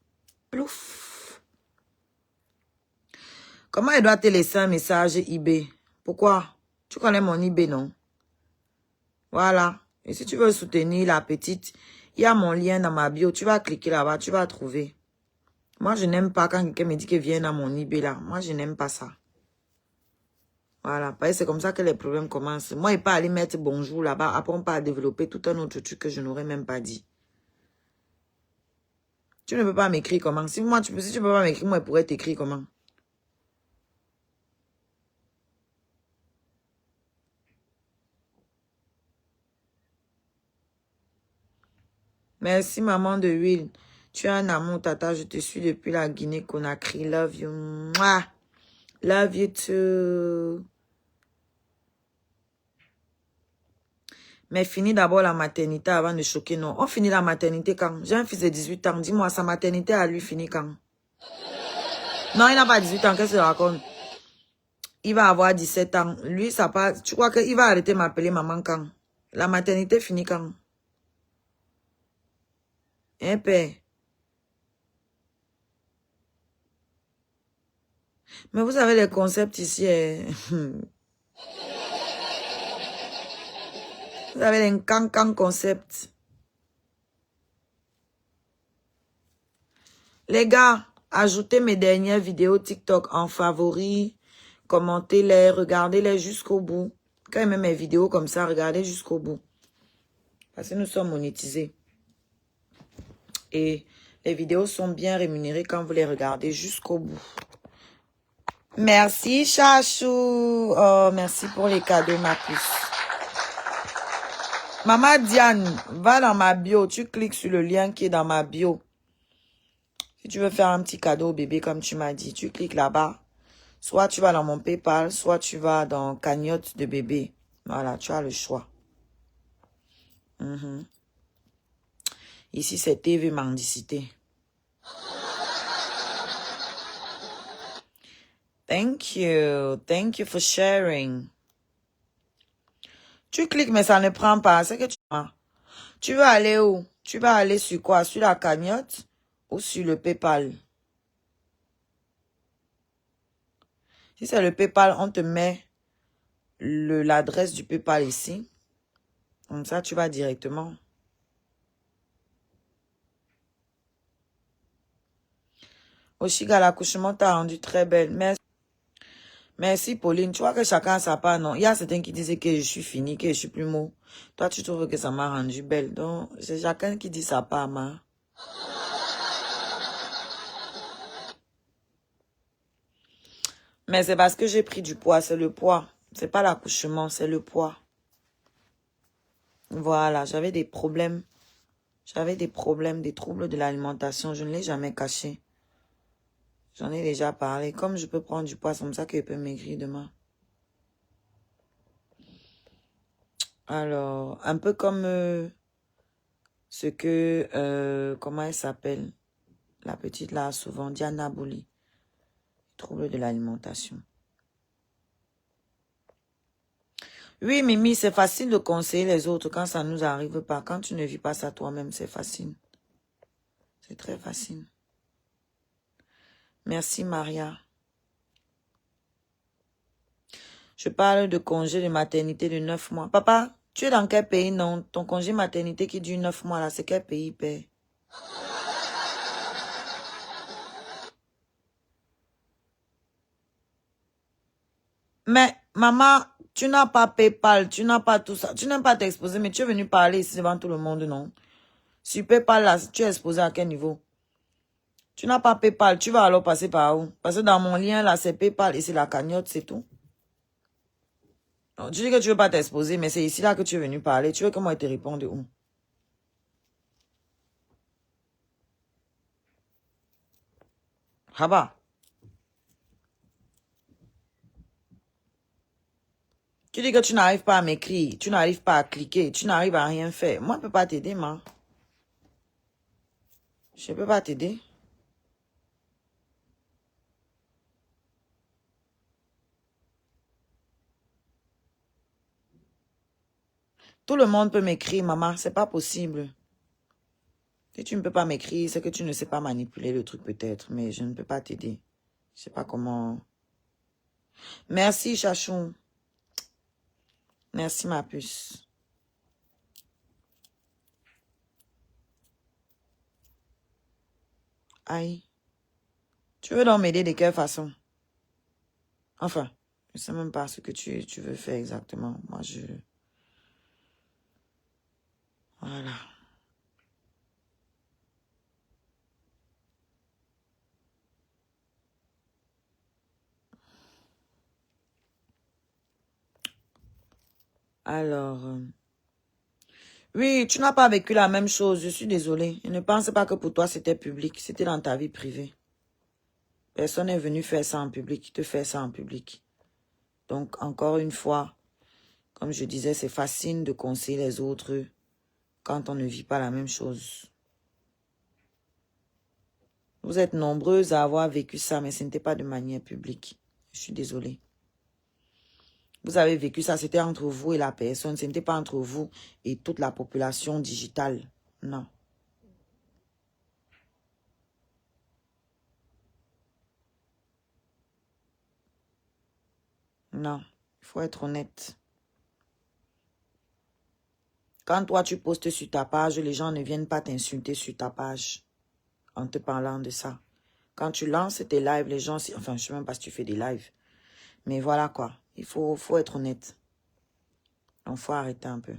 Plouf. Comment elle doit te laisser un message eBay? Pourquoi? Tu connais mon eBay, non? Voilà. Et si tu veux soutenir la petite, il y a mon lien dans ma bio. Tu vas cliquer là-bas, tu vas trouver. Moi, je n'aime pas quand quelqu'un me dit qu'il vient dans mon eBay là. Moi, je n'aime pas ça. Voilà. Parce que c'est comme ça que les problèmes commencent. Moi, il pas aller mettre bonjour là-bas. Après, on peut développer tout un autre truc que je n'aurais même pas dit. Tu ne peux pas m'écrire comment? Si tu peux pas m'écrire, moi, je pourrais t'écrire comment? Merci, maman de Will. Tu as un amour, tata. Je te suis depuis la Guinée-Conakry. Love you. Mouah. Love you too. Mais finis d'abord la maternité avant de choquer, non. On finit la maternité quand? J'ai un fils de 18 ans. Dis-moi, sa maternité à lui finit quand? Non, il n'a pas 18 ans. Qu'est-ce que tu racontes? Il va avoir 17 ans. Lui, ça passe. Tu crois qu'il va arrêter de m'appeler maman quand? La maternité finit quand? Hein, père? Mais vous avez les concepts ici. Vous avez les cancan concepts. Les gars, ajoutez mes dernières vidéos TikTok en favoris. Commentez-les, regardez-les jusqu'au bout. Quand il met mes vidéos comme ça, regardez jusqu'au bout. Parce que nous sommes monétisés. Et les vidéos sont bien rémunérées quand vous les regardez jusqu'au bout. Merci, Chachou. Oh, merci pour les cadeaux, ma puce. Maman Diane, va dans ma bio. Tu cliques sur le lien qui est dans ma bio. Si tu veux faire un petit cadeau au bébé, comme tu m'as dit, tu cliques là-bas. Soit tu vas dans mon PayPal, soit tu vas dans cagnotte de bébé. Voilà, tu as le choix. Ici, c'est TV Mendicité. Thank you. Thank you for sharing. Tu cliques, mais ça ne prend pas. C'est que tu veux aller où? Tu vas aller sur quoi? Sur la cagnotte ou sur le PayPal? Si c'est le PayPal, on te met l'adresse du PayPal ici. Comme ça, tu vas directement. Oshiga, l'accouchement t'a rendu très belle. Merci. Merci, Pauline. Tu vois que chacun a sa part, non? Il y a certains qui disaient que je suis finie, que je suis plus mou. Toi, tu trouves que ça m'a rendu belle. Donc, c'est chacun qui dit sa part, ma. Mais c'est parce que j'ai pris du poids, c'est le poids. C'est pas l'accouchement, c'est le poids. Voilà, j'avais des problèmes. Des troubles de l'alimentation. Je ne l'ai jamais caché. J'en ai déjà parlé. Comme je peux prendre du poids, c'est comme ça que je peux maigrir demain. Alors, un peu comme ce que... comment elle s'appelle? La petite là, souvent, Diana Bouli. Troubles de l'alimentation. Oui, Mimi, c'est facile de conseiller les autres quand ça ne nous arrive pas. Quand tu ne vis pas ça toi-même, c'est facile. C'est très facile. Merci, Maria. Je parle de congé de maternité de 9 mois. Papa, Tu es dans quel pays, non? Ton congé maternité qui dure 9 mois, là, c'est quel pays, père? Mais, maman, tu n'as pas PayPal, tu n'as pas tout ça. Tu n'aimes pas t'exposer, mais tu es venu parler ici devant tout le monde, non? Sur PayPal, là, tu es exposé à quel niveau? Tu n'as pas PayPal, tu vas alors passer par où? Parce que dans mon lien, là, c'est PayPal et c'est la cagnotte, c'est tout. Donc, tu dis que tu veux pas t'exposer, mais c'est ici, là, que tu es venu parler. Tu veux que moi te réponde où? Rabat. Tu dis que tu n'arrives pas à m'écrire, tu n'arrives pas à cliquer, tu n'arrives à rien faire. Moi, je ne peux pas t'aider, ma. Je ne peux pas t'aider. Tout le monde peut m'écrire, maman, c'est pas possible. Si tu ne peux pas m'écrire, c'est que tu ne sais pas manipuler le truc peut-être, mais je ne peux pas t'aider. Je sais pas comment. Merci, Chachou. Merci, ma puce. Aïe. Tu veux donc m'aider de quelle façon? Enfin, je ne sais même pas ce que tu veux faire exactement. Moi, je... Voilà. Alors... Oui, tu n'as pas vécu la même chose. Je suis désolée. Je ne pense pas que pour toi, c'était public. C'était dans ta vie privée. Personne n'est venu faire ça en public, te faire ça en public. Donc, encore une fois, comme je disais, c'est facile de conseiller les autres quand on ne vit pas la même chose. Vous êtes nombreuses à avoir vécu ça, mais ce n'était pas de manière publique. Je suis désolée. Vous avez vécu ça, c'était entre vous et la personne. Ce n'était pas entre vous et toute la population digitale. Non. Non. Il faut être honnête. Quand toi, tu postes sur ta page, les gens ne viennent pas t'insulter sur ta page en te parlant de ça. Quand tu lances tes lives, les gens... Enfin, je ne sais même pas si tu fais des lives. Mais voilà quoi. Il faut être honnête. Donc, il faut arrêter un peu.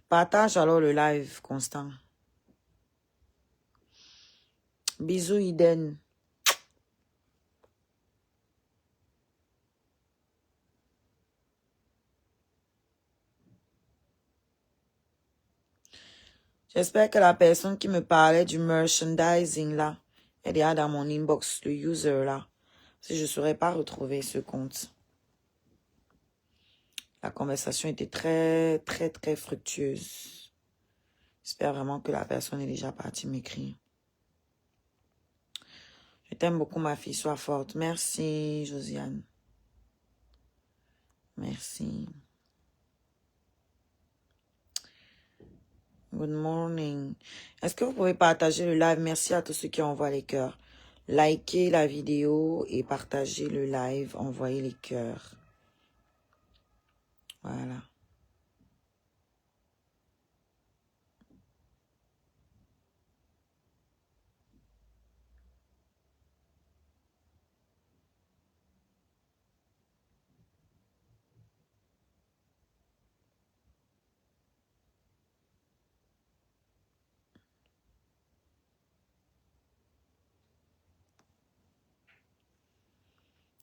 Partage alors le live, Constant. Bisous, Iden. J'espère que la personne qui me parlait du merchandising là, elle est dans mon inbox, le user là. Si je ne saurais pas retrouver ce compte. La conversation était très, très, très fructueuse. J'espère vraiment que la personne est déjà partie m'écrire. Je t'aime beaucoup, ma fille. Sois forte. Merci, Josiane. Merci. Good morning. Est-ce que vous pouvez partager le live? Merci à tous ceux qui envoient les cœurs. Likez la vidéo et partagez le live. Envoyez les cœurs. Voilà.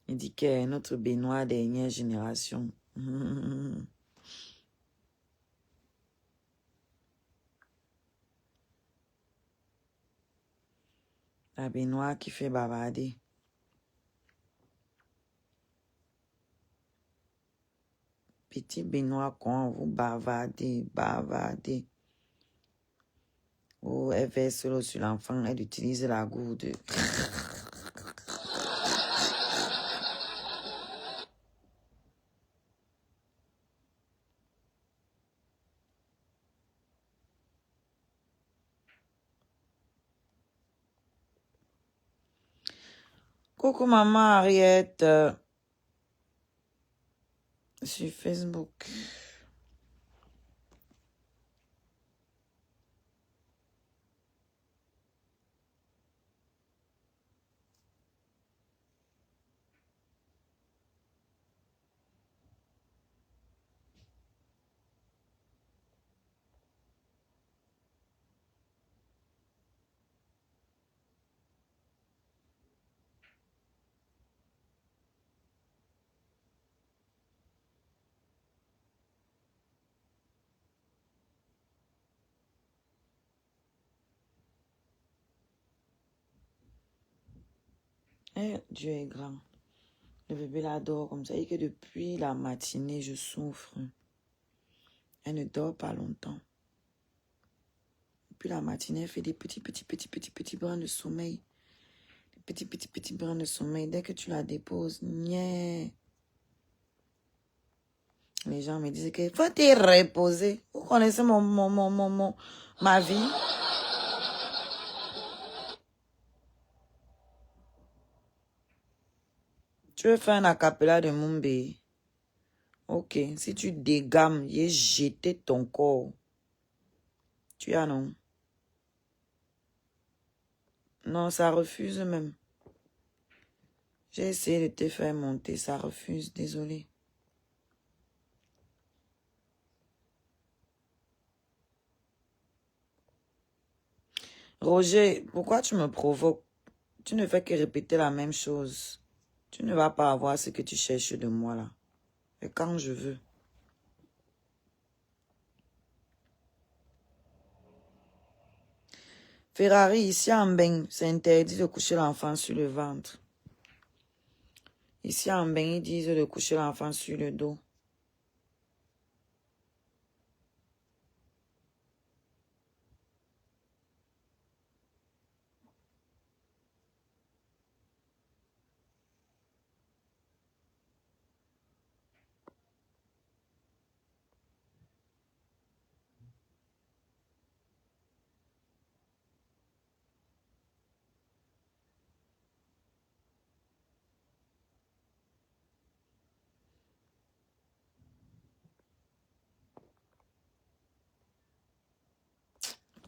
Il dit que notre Benoît, dernière génération. La Benoît qui fait bavarder. Petit Benoît, quand vous bavardez, bavardez. Oh, elle verse l'eau sur l'enfant, elle utilise la gourde. Coucou maman Ariette. sur Facebook. Eh, Dieu est grand. Le bébé la dort comme ça. Et que depuis la matinée, je souffre. Elle ne dort pas longtemps. Depuis la matinée, elle fait des petits brins de sommeil. Des petits brins de sommeil. Dès que tu la déposes, niais. Les gens me disent qu'il faut te reposer. Vous connaissez ma vie? Tu veux faire un acapella de Mumbai? Ok, si tu dégames, j'ai jeté ton corps. Tu as non? Non, ça refuse même. J'ai essayé de te faire monter, ça refuse, désolé. Roger, pourquoi tu me provoques? Tu ne fais que répéter la même chose. Tu ne vas pas avoir ce que tu cherches de moi là. Et quand je veux. Ferrari, ici en Mbeng, c'est interdit de coucher l'enfant sur le ventre. Ici en Mbeng, ils disent de coucher l'enfant sur le dos.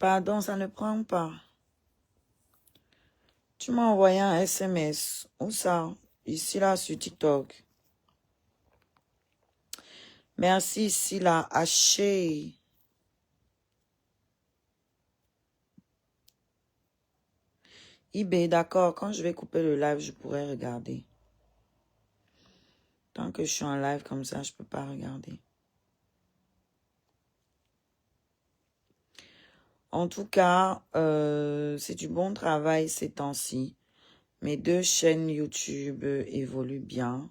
Pardon, ça ne prend pas. Tu m'as envoyé un SMS. Où ça? Ici là, sur TikTok. Merci, ici là, haché. eBay, d'accord. Quand je vais couper le live, je pourrai regarder. Tant que je suis en live comme ça, je peux pas regarder. En tout cas, c'est du bon travail ces temps-ci. Mes deux chaînes YouTube évoluent bien.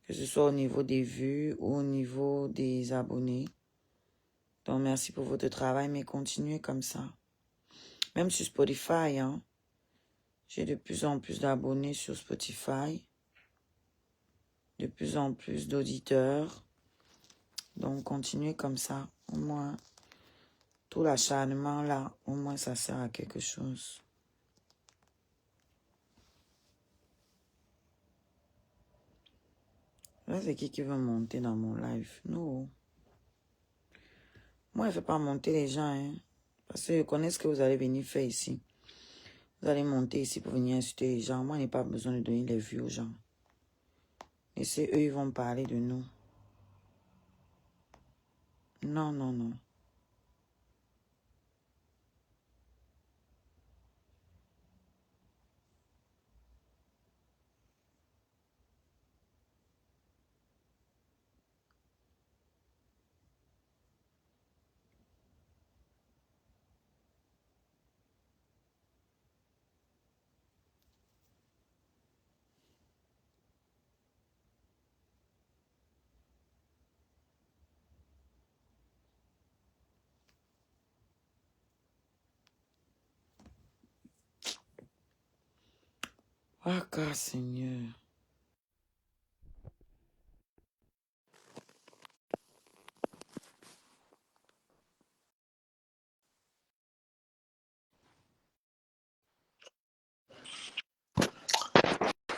Que ce soit au niveau des vues ou au niveau des abonnés. Donc, merci pour votre travail, mais continuez comme ça. Même sur Spotify, hein. J'ai de plus en plus d'abonnés sur Spotify. De plus en plus d'auditeurs. Donc, continuez comme ça. Au moins, tout l'acharnement là, au moins ça sert à quelque chose. Là, c'est qui veut monter dans mon live? Non. Moi, je ne fais pas monter les gens, hein. Parce que je connais ce que vous allez venir faire ici. Vous allez monter ici pour venir insulter les gens. Moi, je n'ai pas besoin de donner les vues aux gens. Et c'est eux, ils vont parler de nous. Non, non, non. Ah, car Seigneur.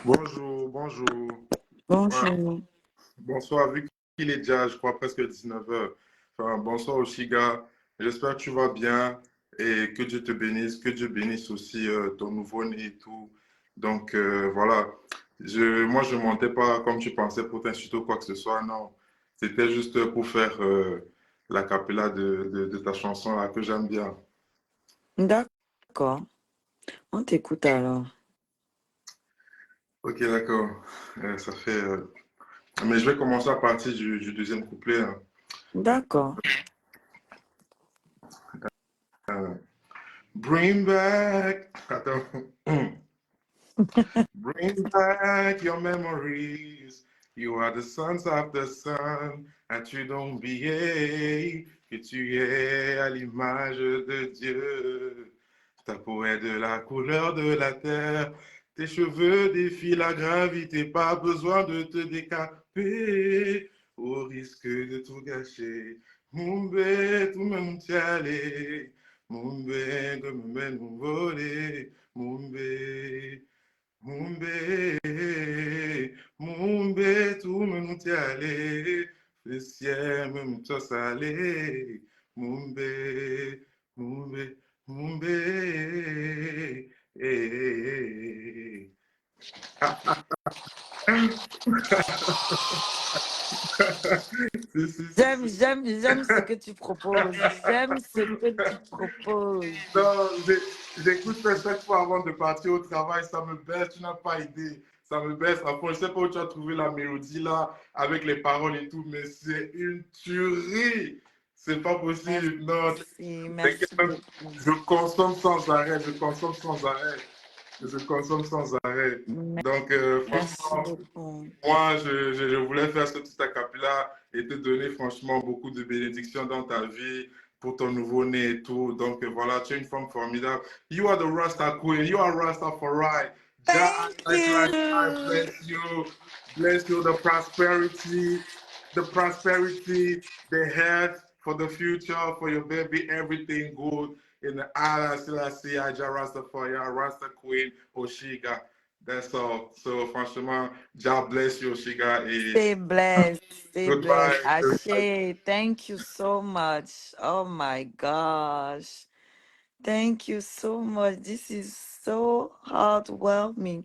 Bonjour, bonjour. Bonjour. Bonsoir, Vic. qu'il est déjà, je crois, presque 19 heures. Enfin, bonsoir Oshiga. J'espère que tu vas bien et que Dieu te bénisse, que Dieu bénisse aussi ton nouveau-né et tout. Donc, voilà. Moi, je ne montais pas comme tu pensais pour t'insulter ou quoi que ce soit. Non, c'était juste pour faire la cappella de ta chanson là que j'aime bien. D'accord. On t'écoute alors. Ok, d'accord. Ça fait. Mais je vais commencer à partir du deuxième couplet, hein. D'accord. Bring back. Attends. Bring back your memories. You are the sons of the sun. As-tu donc oublié que tu es à l'image de Dieu? Ta peau est de la couleur de la terre. Tes cheveux défient la gravité. Pas besoin de te décaper au risque de tout gâcher. Mumbe, tout même tiale. Mumbe, comme nous voler. Mumbe. Mumbe, Mumbe, tout me nous allé, le ciel me nous salé, Mumbe, Mumbe, Mumbe, eh. J'aime ce que tu proposes. J'aime ce que tu proposes. Non, j'écoute ça chaque fois avant de partir au travail, ça me baisse, tu n'as pas idée. Ça me baisse à fond. Je ne sais pas où tu as trouvé la mélodie là, avec les paroles et tout, mais c'est une tuerie. C'est pas possible. Non, Merci t'inquiète même, beaucoup. je consomme sans arrêt, je consomme sans arrêt. Je consomme sans arrêt. Donc, Merci franchement, beaucoup. moi, je voulais faire ce petit acapella et te donner franchement beaucoup de bénédictions dans ta vie pour ton nouveau-né et tout. Donc voilà, tu es une femme formidable. You are the Rasta Queen. You are Rasta for right. Thank you. Bless you, the prosperity, the health for the future, for your baby, everything good. In the Allah Selassie, Aja Rastafari, Rasta Queen, Oshiga. That's all. So, franchement, God bless you, Oshiga. Stay blessed. Stay blessed. Goodbye. Ashe, thank you so much. Oh my gosh. Thank you so much. This is so heartwarming.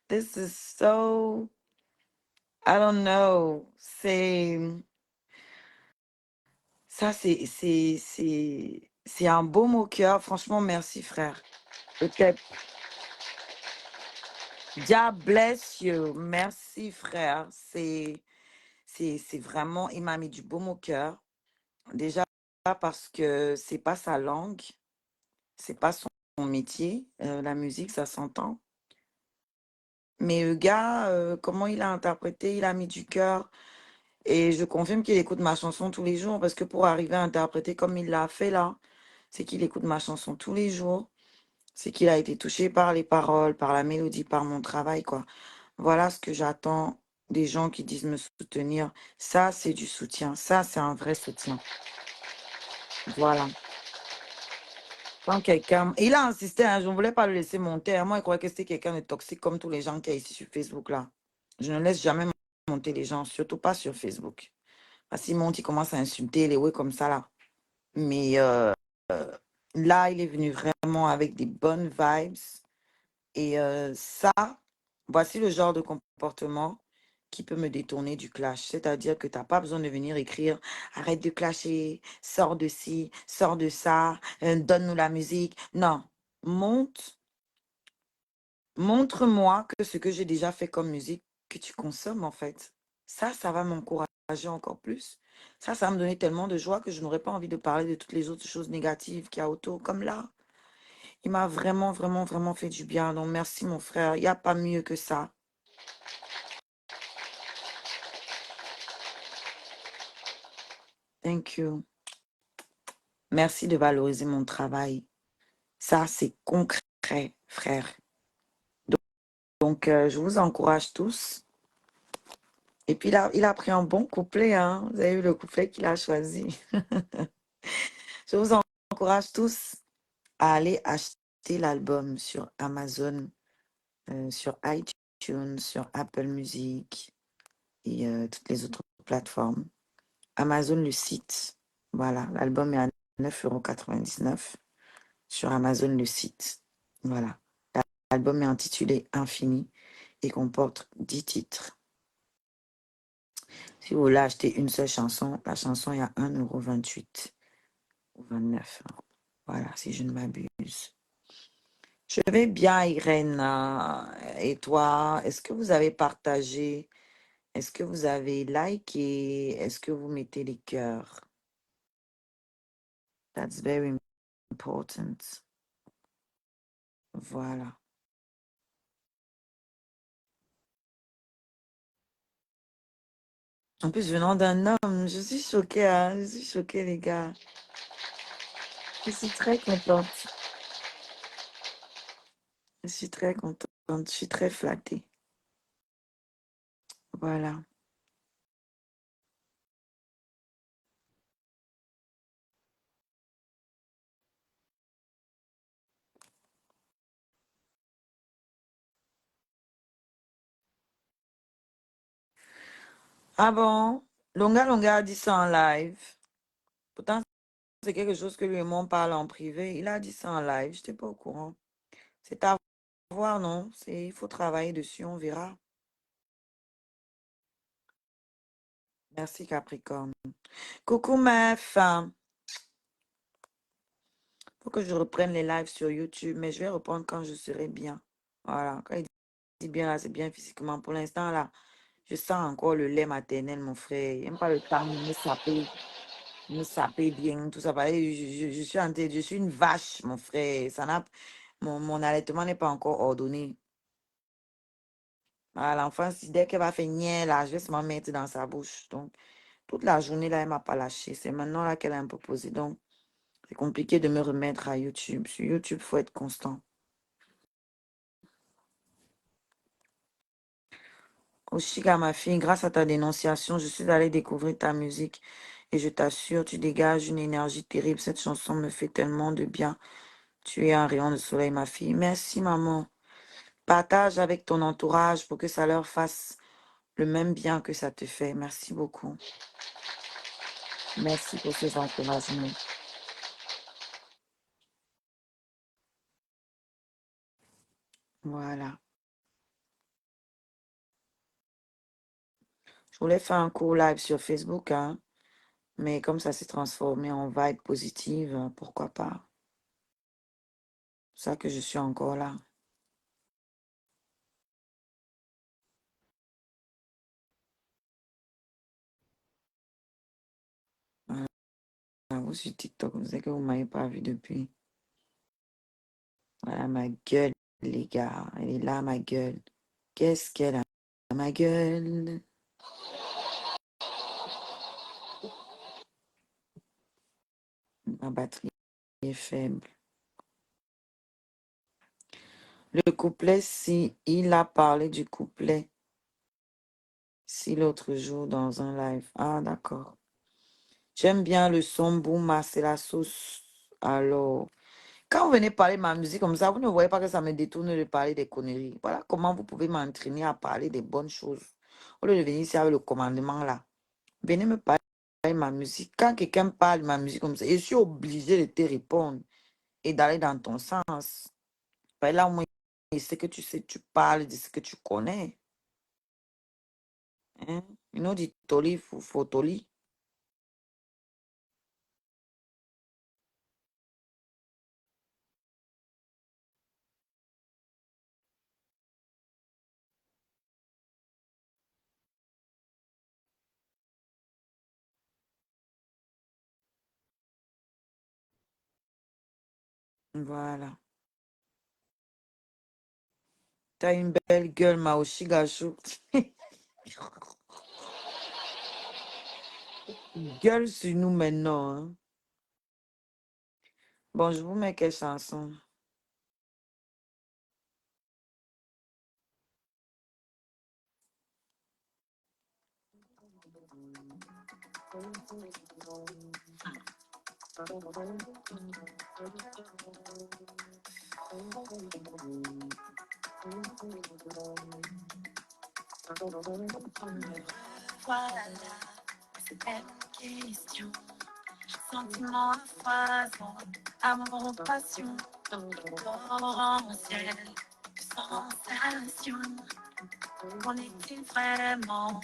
This is so, I don't know. C'est un beau mot au cœur. Franchement, merci, frère. Ok. God bless you. Merci, frère. C'est vraiment, il m'a mis du baume au cœur. Déjà parce que c'est pas sa langue, c'est pas son métier. La musique, ça s'entend. Mais le gars, comment il a interprété, il a mis du cœur. Et je confirme qu'il écoute ma chanson tous les jours parce que pour arriver à interpréter comme il l'a fait là, c'est qu'il écoute ma chanson tous les jours. C'est qu'il a été touché par les paroles, par la mélodie, par mon travail, quoi. Voilà ce que j'attends des gens qui disent me soutenir. Ça, c'est du soutien. Ça, c'est un vrai soutien. Voilà. Quand quelqu'un... Il a insisté, hein, je ne voulais pas le laisser monter, hein. Moi, il croyait que c'était quelqu'un de toxique comme tous les gens qu'il y a ici sur Facebook, là. Je ne laisse jamais monter les gens, surtout pas sur Facebook. Parce qu'il monte, il commence à insulter les ouais comme ça, là. Mais là, il est venu vraiment avec des bonnes vibes. Et ça, voici le genre de comportement qui peut me détourner du clash. C'est-à-dire que tu n'as pas besoin de venir écrire arrête de clasher, sors de ci, sors de ça, donne-nous la musique. Non, montre-moi que ce que j'ai déjà fait comme musique, que tu consommes en fait. Ça va m'encourager encore plus. Ça va me donner tellement de joie que je n'aurais pas envie de parler de toutes les autres choses négatives qu'il y a autour, comme là. Il m'a vraiment, vraiment, vraiment fait du bien. Donc, merci, mon frère. Il n'y a pas mieux que ça. Thank you. Merci de valoriser mon travail. Ça, c'est concret, frère. Donc, je vous encourage tous. Et puis, il a pris un bon couplet. Hein. Vous avez vu le couplet qu'il a choisi. Je vous encourage tous à aller acheter l'album sur Amazon, sur iTunes, sur Apple Music et toutes les autres plateformes. Amazon, le site. Voilà, l'album est à 9,99 € sur Amazon, le site. Voilà. L'album est intitulé Infini et comporte 10 titres. Si vous voulez acheter une seule chanson, la chanson est à 1,28 € ou 29 €. Voilà, si je ne m'abuse. Je vais bien, Irène. Et toi, est-ce que vous avez partagé? Est-ce que vous avez liké? Est-ce que vous mettez les cœurs? That's very important. Voilà. En plus, venant d'un homme, je suis choquée, hein. Je suis choquée, les gars. Je suis très contente. Je suis très contente. Je suis très flattée. Voilà. Ah bon? Longa Longa a dit ça en live. Pourtant, c'est quelque chose que lui et moi on parle en privé. Il a dit ça en live. Je n'étais pas au courant. C'est à voir, non? Il faut travailler dessus, on verra. Merci, Capricorne. Coucou, meuf. Faut que je reprenne les lives sur YouTube, mais je vais reprendre quand je serai bien. Voilà. Quand il dit bien là, c'est bien physiquement. Pour l'instant, là, je sens encore le lait maternel, mon frère. Il n'aime pas le temps de me saper bien, tout ça. Pareil, je suis une vache, mon frère. Mon allaitement n'est pas encore ordonné. À l'enfant, dès qu'elle va faire niais, là, je vais se m'en mettre dans sa bouche. Donc, toute la journée, là, elle m'a pas lâché. C'est maintenant là qu'elle a un peu posé. Donc, c'est compliqué de me remettre à YouTube. Sur YouTube, il faut être constant. Oshiga, ma fille, grâce à ta dénonciation, je suis allée découvrir ta musique et je t'assure, tu dégages une énergie terrible. Cette chanson me fait tellement de bien. Tu es un rayon de soleil, ma fille. Merci, maman. Partage avec ton entourage pour que ça leur fasse le même bien que ça te fait. Merci beaucoup. Merci pour ces encouragements. Voilà. Je voulais faire un court live sur Facebook, hein, mais comme ça s'est transformé en vibe positive, pourquoi pas? C'est ça que je suis encore là. Voilà, vous sur TikTok, vous savez que vous ne m'avez pas vu depuis. Voilà ma gueule, les gars. Elle est là, ma gueule. Qu'est-ce qu'elle a, ma gueule? Ma batterie est faible. Le couplet, si il a parlé du couplet, si l'autre jour dans un live. Ah, d'accord. J'aime bien le son Bouma, c'est la sauce. Alors, quand vous venez parler de ma musique comme ça, vous ne voyez pas que ça me détourne de parler des conneries. Voilà comment vous pouvez m'entraîner à parler des bonnes choses. Au lieu de venir ici avec le commandement là. Venez me parler de ma musique. Quand quelqu'un parle de ma musique comme ça, je suis obligée de te répondre et d'aller dans ton sens. Ben là, au moins, c'est que tu sais, tu parles de ce que tu connais. Hein? Une autre dit Toli, faut Toli. Voilà. T'as une belle gueule, Maoshi Gachou. Gueule sur nous maintenant. Hein. Bon, je vous mets quelle chanson? question. Sentiment de foison, amour, passion, torrentiel, sensation. Qu'en est-il vraiment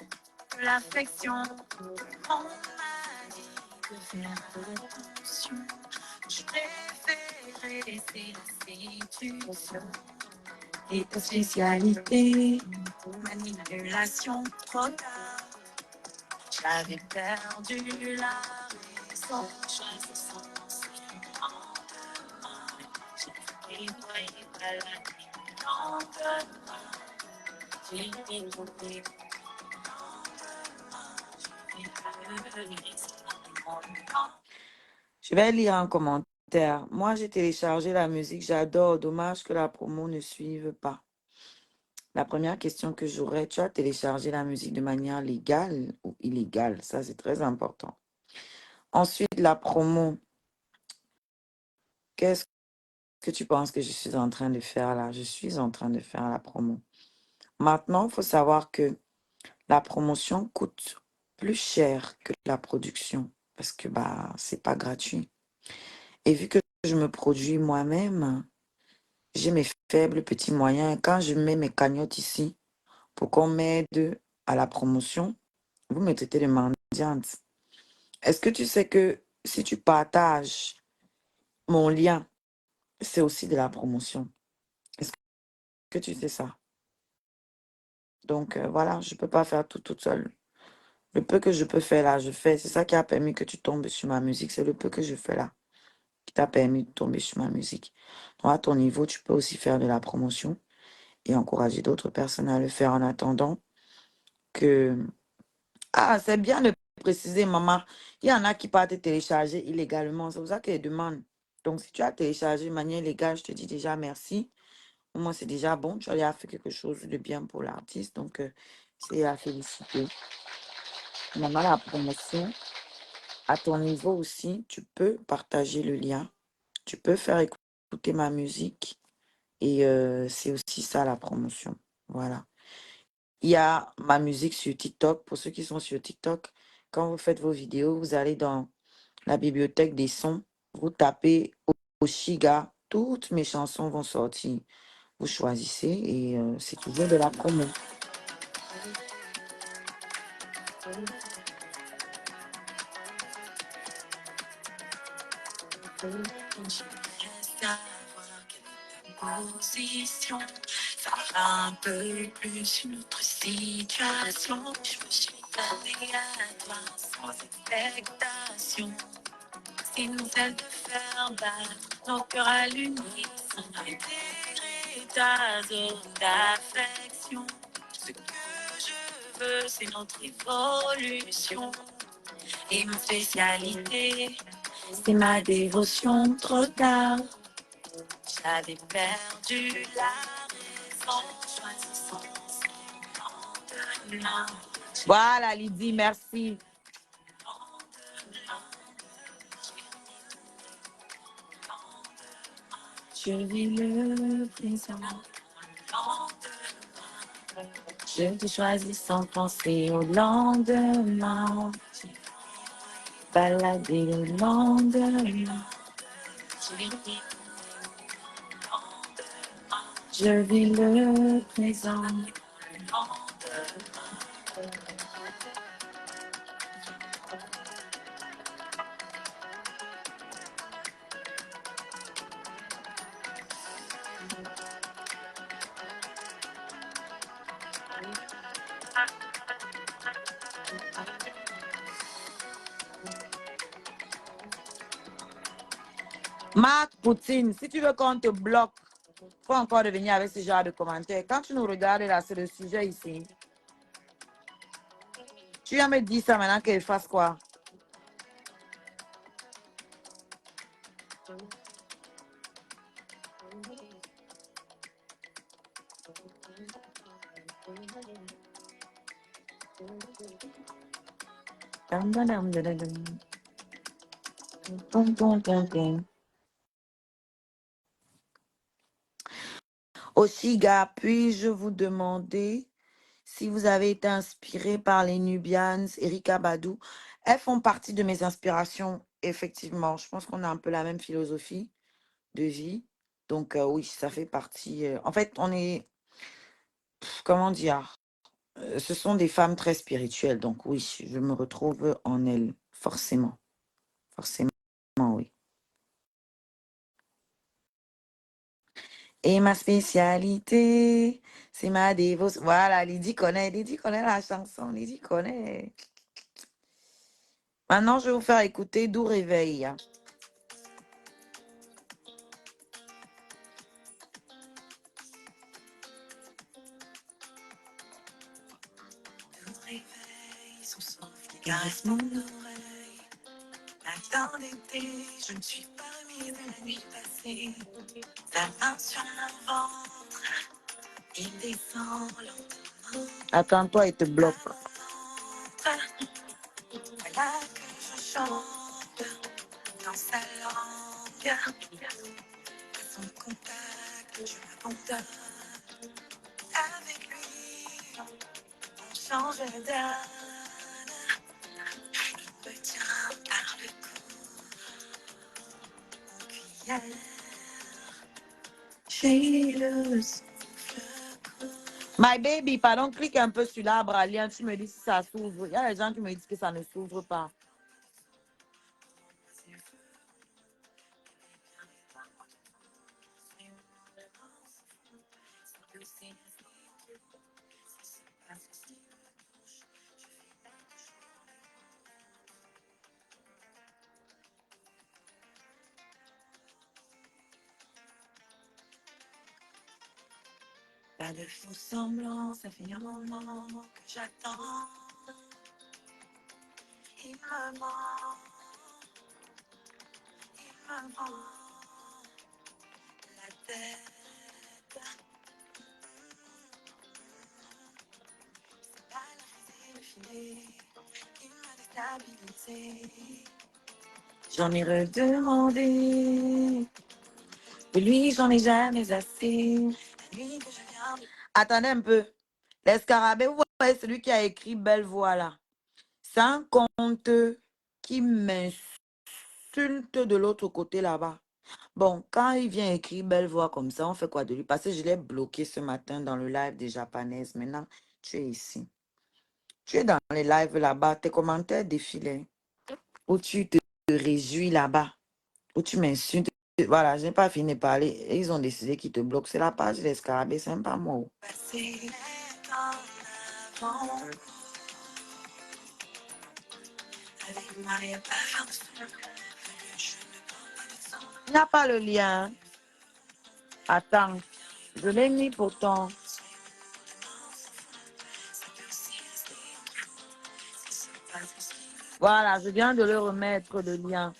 de l'affection? On m'a dit de faire attention. Je préférais laisser la séduction. Et ta spécialité, manipulation, trop tard. J'avais perdu la raison, choisissant mon lendemain. J'ai pris à la nuit, lendemain. J'ai oublié Je vais lire un commentaire. Moi, j'ai téléchargé la musique, j'adore. Dommage que la promo ne suive pas. La première question que j'aurais, tu as téléchargé la musique de manière légale ou illégale? Ça, c'est très important. Ensuite, la promo. Qu'est-ce que tu penses que je suis en train de faire là? Je suis en train de faire la promo. Maintenant, il faut savoir que la promotion coûte plus cher que la production parce que c'est pas gratuit. Et vu que je me produis moi-même, j'ai mes faibles petits moyens. Quand je mets mes cagnottes ici pour qu'on m'aide à la promotion, vous me traitez de mendiante. Est-ce que tu sais que si tu partages mon lien, c'est aussi de la promotion? Est-ce que tu sais ça? Donc voilà, je ne peux pas faire tout toute seule. Le peu que je peux faire là, je fais. C'est ça qui a permis que tu tombes sur ma musique. C'est le peu que je fais là qui t'a permis de tomber sur ma musique. Donc à ton niveau, tu peux aussi faire de la promotion et encourager d'autres personnes à le faire en attendant que... Ah, c'est bien de préciser, maman. Il y en a qui partent télécharger illégalement. C'est pour ça qu'ils demandent. Donc, si tu as téléchargé de manière illégale, je te dis déjà merci. Au moins, c'est déjà bon. Tu as fait quelque chose de bien pour l'artiste. Donc, c'est à féliciter. Maman, la promotion, à ton niveau aussi, tu peux partager le lien. Tu peux faire écouter ma musique. Et c'est aussi ça, la promotion. Voilà. Il y a ma musique sur TikTok. Pour ceux qui sont sur TikTok, quand vous faites vos vidéos, vous allez dans la bibliothèque des sons, vous tapez Oshiga, toutes mes chansons vont sortir. Vous choisissez et c'est toujours de la promo. Position, ça va un peu plus une autre situation. Je me suis donnée à toi sans expectation. C'est nous celle de faire battre nos cœurs à l'unisson. Intégrer ta zone d'affection. Ce que je veux, c'est notre évolution. Et ma spécialité, c'est ma dévotion. Trop tard, j'avais perdu la raison. Choisissant son lendemain. Voilà, Lydie, merci. Je vis le présent. Je te choisis sans penser au lendemain. Balader au lendemain. Je vis le présent. Marc Poutine, si tu veux qu'on te bloque, faut encore revenir avec ce genre de commentaires. Quand tu nous regardes là, c'est le sujet ici. Tu vas me dire ça maintenant qu'elle fasse quoi? Oshiga, puis-je vous demander si vous avez été inspiré par les Nubians, Erykah Badu? Elles font partie de mes inspirations, effectivement. Je pense qu'on a un peu la même philosophie de vie. Donc, oui, ça fait partie. En fait, on est, comment dire, ce sont des femmes très spirituelles. Donc, oui, je me retrouve en elles, forcément. Forcément, oui. Et ma spécialité, c'est ma dévotion. Voilà, Lydie connaît la chanson, Lydie connaît. Maintenant, je vais vous faire écouter Doux Réveil. Doux réveil, son souffle caresse mon oreille. Matin d'été, je ne suis pas remise de la nuit passée. Ta main sur mon ventre, il descend lentement. Attends-toi, il te bloque. Voilà que je chante dans sa langue. À son contact, je m'abandonne. Avec lui, on change d'âme. Je me tiens par le cou. Hier, j'ai le souffle court. My baby, pardon, clique un peu sur l'arbre à lien. Tu me dis si ça s'ouvre. Il y a des gens qui me disent que ça ne s'ouvre pas. Pas de faux semblants, ça fait un moment que j'attends. Il me ment, il me ment la tête. C'est pas la fusée, le filet, il m'a déstabilisé. J'en ai redemandé, de lui j'en ai jamais assez. Lui que je viens de... Attendez un peu. L'escarabée, vous voyez celui qui a écrit Belle Voix là. C'est un conte qui m'insulte de l'autre côté là-bas. Bon, quand il vient écrire Belle Voix comme ça, on fait quoi de lui? Parce que je l'ai bloqué ce matin dans le live des Japonaises. Maintenant, tu es ici. Tu es dans les lives là-bas. Tes commentaires défilent. Où tu te réjouis là-bas. Où tu m'insultes. Voilà, je n'ai pas fini de parler. Et ils ont décidé qu'ils te bloquent. C'est la page des scarabées, c'est pas moi. Il n'y a pas le lien. Attends, je l'ai mis pourtant. Voilà, je viens de le remettre, le lien.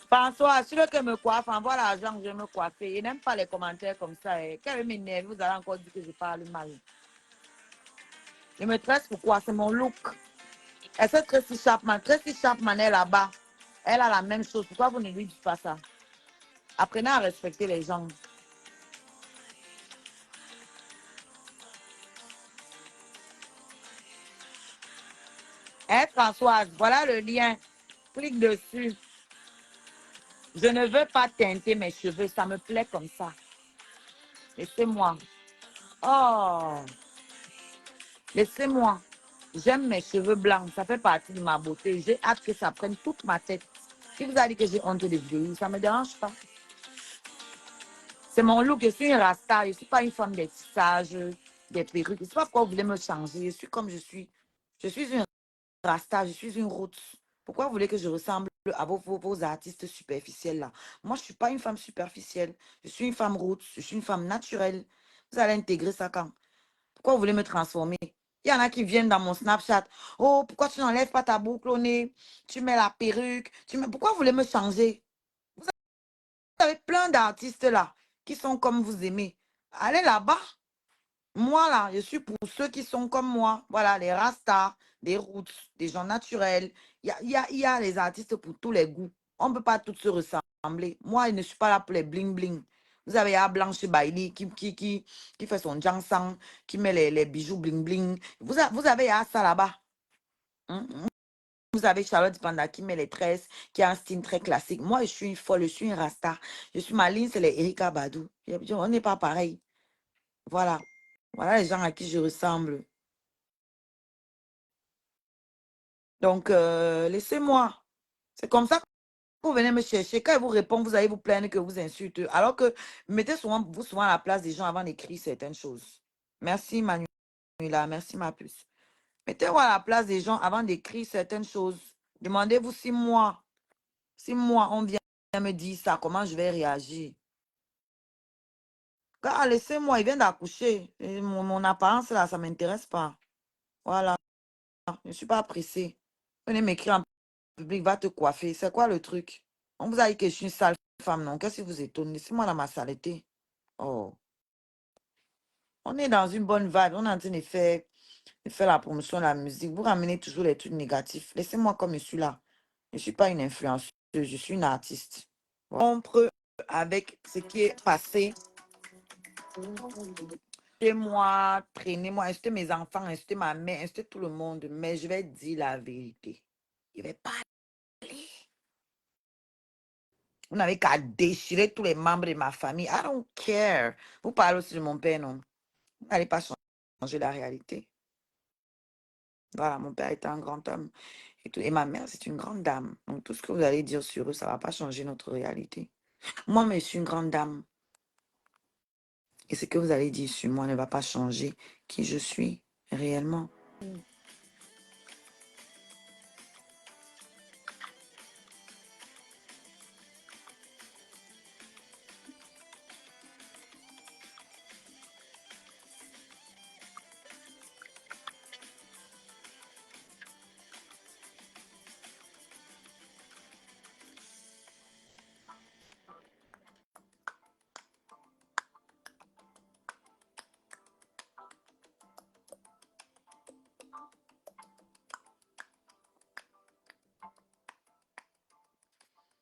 François, celui qui me coiffe, envoie l'argent que je me coiffe. Il n'aime pas les commentaires comme ça. Quand il m'énerve, vous allez encore dire que je parle mal. Il me tresse pourquoi? C'est mon look. Et c'est Tracy Chapman est là-bas. Elle a la même chose. Pourquoi vous ne lui dites pas ça? Apprenez à respecter les gens. Hein, Françoise, voilà le lien. Clique dessus. Je ne veux pas teinter mes cheveux. Ça me plaît comme ça. Laissez-moi. Oh, laissez-moi. J'aime mes cheveux blancs. Ça fait partie de ma beauté. J'ai hâte que ça prenne toute ma tête. Si vous avez dit que j'ai honte de vieillir, ça ne me dérange pas. C'est mon look. Je suis une rasta. Je ne suis pas une femme des tissages, des perruques. Je ne sais pas pourquoi vous voulez me changer. Je suis comme je suis. Je suis une rasta. Je suis une route. Pourquoi vous voulez que je ressemble à vos artistes superficiels là? Moi, je ne suis pas une femme superficielle. Je suis une femme roots, je suis une femme naturelle. Vous allez intégrer ça quand? Pourquoi vous voulez me transformer? Il y en a qui viennent dans mon Snapchat. Oh, pourquoi tu n'enlèves pas ta boucle au nez? Tu mets la perruque. Pourquoi vous voulez me changer? Vous avez plein d'artistes là qui sont comme vous aimez. Allez là-bas. Moi, là, je suis pour ceux qui sont comme moi. Voilà, les rastas, des roots, des gens naturels. Il y a les artistes pour tous les goûts. On ne peut pas tous se ressembler. Moi, je ne suis pas là pour les bling-bling. Vous avez à Blanche Bailey qui fait son jansang, qui met les bijoux bling-bling. Vous avez à ça là-bas. Hein? Vous avez Charlotte Panda qui met les tresses, qui a un style très classique. Moi, je suis une folle, je suis une rasta. Ma ligne, c'est les Erika Badou. On n'est pas pareil. Voilà. Voilà les gens à qui je ressemble. Donc, laissez-moi. C'est comme ça que vous venez me chercher. Quand ils vous répondent, vous allez vous plaindre que vous insultez. Alors que mettez vous souvent à la place des gens avant d'écrire certaines choses. Merci, Manuela. Merci, ma puce. Mettez-vous à la place des gens avant d'écrire certaines choses. Demandez-vous si moi, on vient me dire ça, comment je vais réagir. Car laissez-moi, il vient d'accoucher. Et mon apparence, là, ça ne m'intéresse pas. Voilà. Je ne suis pas pressée. Venez m'écrire en public, va te coiffer. C'est quoi le truc? On vous a dit que je suis une sale femme, non? Qu'est-ce qui vous étonne? Laissez-moi dans ma saleté. Oh. On est dans une bonne vibe. On est en train de faire la promotion de la musique. Vous ramenez toujours les trucs négatifs. Laissez-moi comme je suis là. Je ne suis pas une influenceuse, je suis une artiste. Rompre avec ce qui est passé. Insultez moi, traînez-moi, insultez mes enfants, insultez ma mère, insultez tout le monde. Mais je vais dire la vérité. Je vais pas aller. Vous n'avez qu'à déchirer tous les membres de ma famille. I don't care. Vous parlez aussi de mon père, non? Vous n'allez pas changer la réalité. Voilà, mon père était un grand homme. Et ma mère, c'est une grande dame. Donc, tout ce que vous allez dire sur eux, ça ne va pas changer notre réalité. Moi, mais je suis une grande dame. Et ce que vous allez dire sur moi ne va pas changer qui je suis réellement.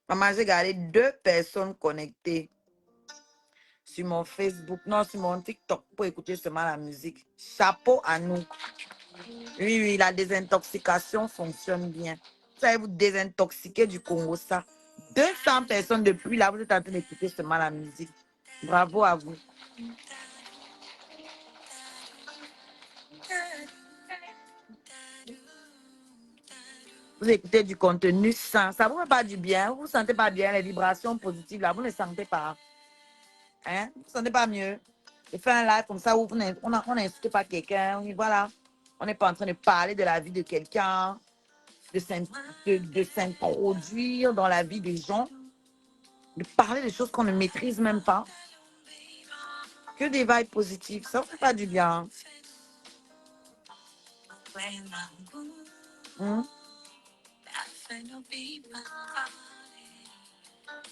Maman, j'ai gardé 2 personnes connectées sur mon Facebook, non, sur mon TikTok pour écouter seulement la musique. Chapeau à nous. Oui, oui, la désintoxication fonctionne bien. Vous allez vous désintoxiquer du Congo, ça. 200 personnes depuis là, vous êtes en train d'écouter seulement la musique. Bravo à vous. Vous écoutez du contenu sain. Ça ne vous fait pas du bien. Vous ne sentez pas bien les vibrations positives là. Vous ne sentez pas. Hein? Vous ne sentez pas mieux. Et faire un live comme ça où on n'insulte pas quelqu'un. Voilà. On n'est pas en train de parler de la vie de quelqu'un, de s'introduire dans la vie des gens, de parler de choses qu'on ne maîtrise même pas. Que des vibes positives. Ça ne fait pas du bien. Hein?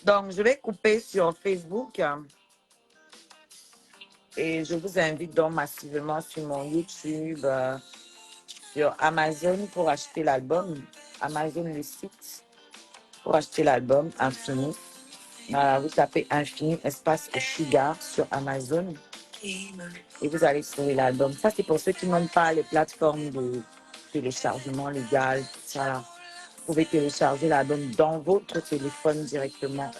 Donc, je vais couper sur Facebook et je vous invite donc massivement sur mon YouTube, sur Amazon pour acheter l'album. Amazon, le site, pour acheter l'album Infini. Voilà, vous tapez Infini, espace Sugar sur Amazon et vous allez trouver l'album. Ça, c'est pour ceux qui n'ont pas les plateformes de téléchargement légal. Voilà. Vous pouvez télécharger l'album dans votre téléphone directement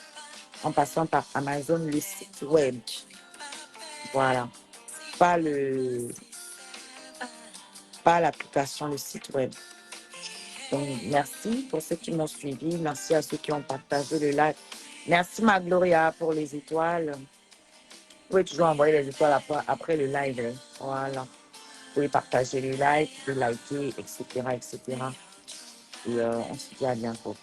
en passant par Amazon, le site web. Voilà. Pas l'application, le site web. Donc, merci pour ceux qui m'ont suivi. Merci à ceux qui ont partagé le live. Merci, ma Gloria, pour les étoiles. Vous pouvez toujours envoyer les étoiles après le live. Voilà. Vous pouvez partager le live, vous pouvez liker, etc., etc. Et on se dit à bientôt.